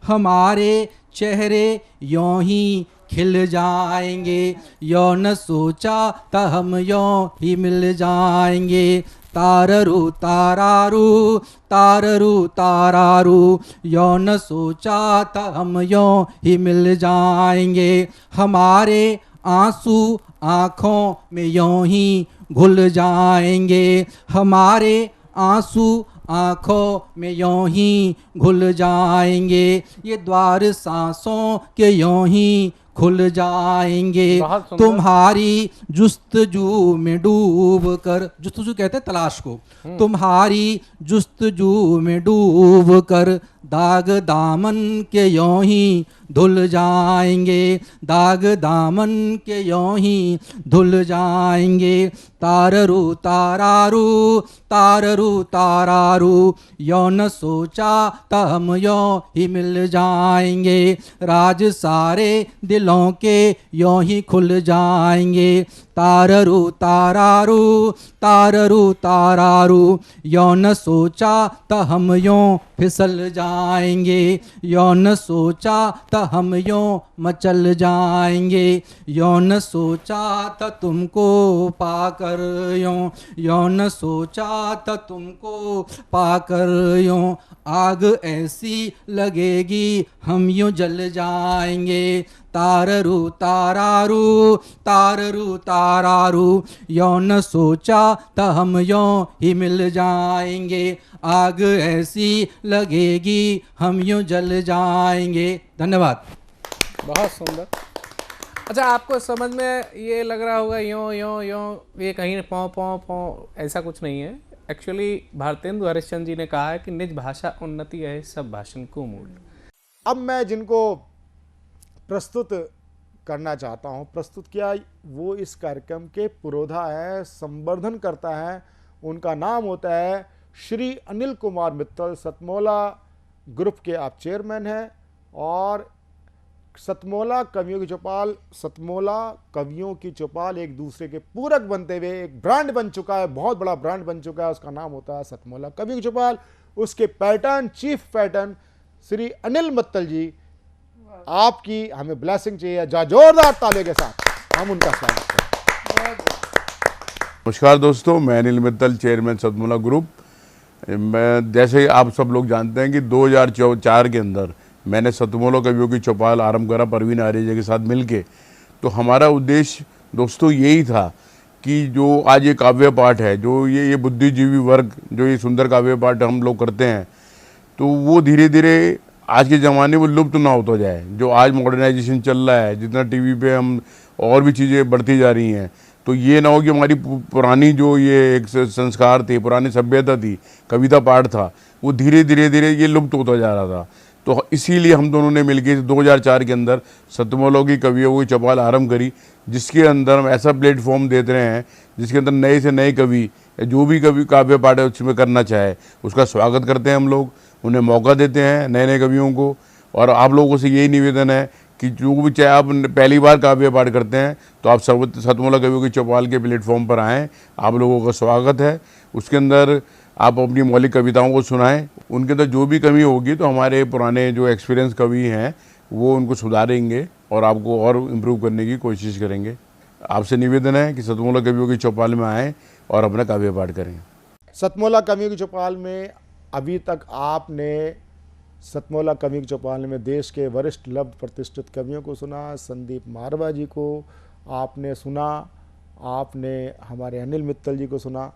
हमारे चेहरे यो ही खिल जाएंगे, यो न सोचा था हम यो ही मिल जाएंगे। ताररू तारारू ताररू तारारू, यो न सोचा था हम यो ही मिल जाएंगे, हमारे आंसू आँखों में यो ही घुल जाएंगे, हमारे आंसू आँखों में यो ही घुल जाएंगे, ये द्वार सांसों के यो ही खुल जाएंगे। तुम्हारी जुस्तजू में डूब कर, जुस्तजू कहते हैं तलाश को, तुम्हारी जुस्तजू में डूब कर दाग दामन के यो ही धुल जाएंगे, दाग दामन के यो ही धुल जाएंगे। ताररू तारारू ताररू तारारू, यो न सोचा था हम यो ही मिल जाएंगे, राज सारे दिलों के यो ही खुल जाएंगे। ताररू तारारू ताररू तारारू, यो न सोचा था हम यो फिसल जाएंगे। जाएंगे, यो न सोचा था हम यूं मचल जाएंगे, यो न सोचा था तुमको पाकर यूं, यो न सोचा था तुमको पाकर यूं, आग ऐसी लगेगी हम यूं जल जाएंगे, ताररू तारारू ताररू तारारू, यो न सोचा था हम यूं ही मिल जाएंगे, आग ऐसी लगेगी हम यूं जल जाएंगे। धन्यवाद। बहुत सुंदर। अच्छा, आपको समझ में ये लग रहा होगा यों यों यों, ये कहीं पौ पौ पौ ऐसा कुछ नहीं है। एक्चुअली भारतेंदु हरिश्चंद्र जी ने कहा है कि निज भाषा उन्नति है सब भाषण को मूल। अब मैं जिनको प्रस्तुत करना चाहता हूं, प्रस्तुत किया वो इस कार्यक्रम के पुरोधा है, संवर्धन करता है। उनका नाम होता है श्री अनिल कुमार मित्तल। सतमोला ग्रुप के आप चेयरमैन हैं और सतमोला कवियों की चौपाल, सतमोला कवियों की चौपाल एक दूसरे के पूरक बनते हुए एक ब्रांड बन चुका है, बहुत बड़ा ब्रांड बन चुका है। उसका नाम होता है सतमोला कवियों की चौपाल। उसके patron, chief patron Shri Anil Mittal ji, आपकी हमें ब्लेसिंग चाहिए, जोरदार ताले के साथ हम उनका स्वागत करें। नमस्कार दोस्तों, मैं अनिल मित्तल, चेयरमैन सतमोला ग्रुप। मैं जैसे आप सब लोग जानते हैं कि 2004 के अंदर मैंने सतमोला कवियों की चौपाल आरंभ करा परवीन आर्य के साथ मिलके। तो हमारा उद्देश्य दोस्तों यही था कि जो आज ये काव्य पाठ है, जो ये बुद्धिजीवी वर्ग जो ये सुंदर काव्य पाठ हम लोग करते हैं, तो वो धीरे धीरे आज के ज़माने में लुप्त ना होता जाए। जो आज मॉडर्नाइजेशन चल रहा है, जितना टीवी पे हम और भी चीज़ें बढ़ती जा रही हैं, तो ये ना हो कि हमारी पुरानी जो ये एक संस्कार थे, पुरानी सभ्यता थी, कविता पाठ था, वो धीरे धीरे ये लुप्त होता जा रहा था। तो इसीलिए हम दोनों ने मिलकर 2004 के अंदर सतमोला की कवियों की चौपाल आरंभ करी, जिसके अंदर हम ऐसा प्लेटफॉर्म देते रहे हैं जिसके अंदर नए से नए कवि, जो भी कवि काव्य पाठ है उसमें करना चाहे उसका स्वागत करते हैं हम लोग, उन्हें मौका देते हैं नए नए कवियों को। और आप लोगों से यही निवेदन है कि जो भी चाहे आप पहली बार काव्य पाठ करते हैं तो आप सतमोला कवियों की चौपाल के प्लेटफॉर्म पर आएँ, आप लोगों का स्वागत है। उसके अंदर आप अपनी मौलिक कविताओं को सुनाएं, उनके अंदर जो भी कमी होगी तो हमारे पुराने जो एक्सपीरियंस कवि हैं वो उनको सुधारेंगे और आपको और इम्प्रूव करने की कोशिश करेंगे। आपसे निवेदन है कि सतमोला कवियों की चौपाल में आएँ और अपना काव्य पाठ करें। सतमोला कवियों की चौपाल में अभी तक आपने सतमोला कवियों की चौपाल में देश के वरिष्ठ लब्ध प्रतिष्ठित कवियों को सुना, संदीप मारवा जी को आपने सुना, आपने हमारे अनिल मित्तल जी को सुना।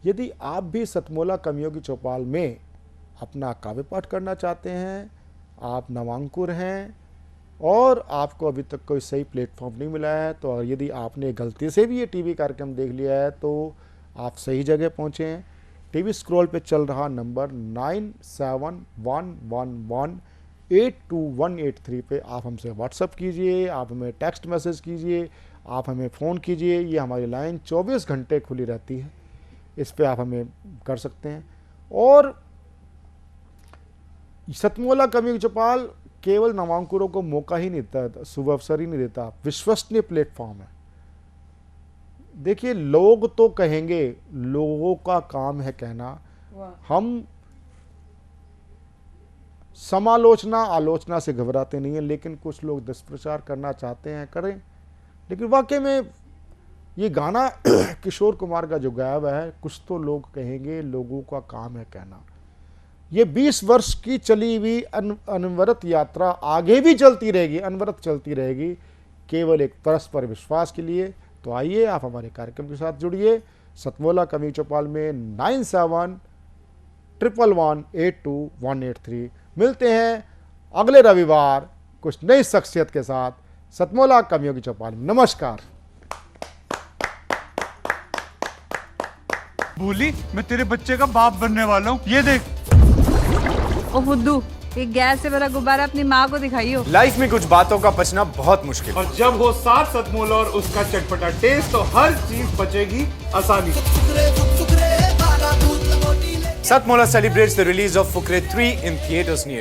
यदि आप भी सतमोला कवियों की चौपाल में अपना काव्य पाठ करना चाहते हैं, आप नवांकुर हैं और आपको अभी तक कोई सही प्लेटफॉर्म नहीं मिला है, तो यदि आपने गलती से भी ये टीवी कार्यक्रम देख लिया है तो आप सही जगह पहुँचे हैं। टीवी स्क्रॉल पे चल रहा नंबर 9711182183 पे आप हमसे व्हाट्सअप कीजिए, आप हमें टेक्स्ट मैसेज कीजिए, आप हमें फ़ोन कीजिए। ये हमारी लाइन 24 घंटे खुली रहती है, इस पे आप हमें कर सकते हैं। और सतमोला कवियों की चौपाल केवल नवांकुरों को मौका ही नहीं देता, शुभ अवसर ही नहीं देता, विश्वसनीय प्लेटफॉर्म है। देखिए, लोग तो कहेंगे, लोगों का काम है कहना। हम समालोचना आलोचना से घबराते नहीं हैं, लेकिन कुछ लोग दुष्प्रचार करना चाहते हैं, करें। लेकिन वाकई में ये गाना किशोर कुमार का जो गाया हुआ है, कुछ तो लोग कहेंगे, लोगों का काम है कहना। ये 20 वर्ष की चली हुई अनवरत यात्रा आगे भी चलती रहेगी, अनवरत चलती रहेगी, केवल एक परस्पर विश्वास के लिए। तो आइए आप हमारे कार्यक्रम के साथ जुड़िए। सतमोला कवि चौपाल में 9711182183। मिलते हैं अगले रविवार कुछ नई शख्सियत के साथ सतमोला कवियों की चौपाल में। नमस्कार। बोली, मैं तेरे बच्चे का बाप बनने वाला हूँ, ये देख। ओ फुद्दू, एक गैस से भरा गुब्बारा अपनी माँ को दिखाइयो। लाइफ में कुछ बातों का बचना बहुत मुश्किल, और जब हो साथ सतमोला और उसका चटपटा टेस्ट, तो हर चीज बचेगी आसानी से। Satmola celebrates the release of Fukre 3 in theaters near you.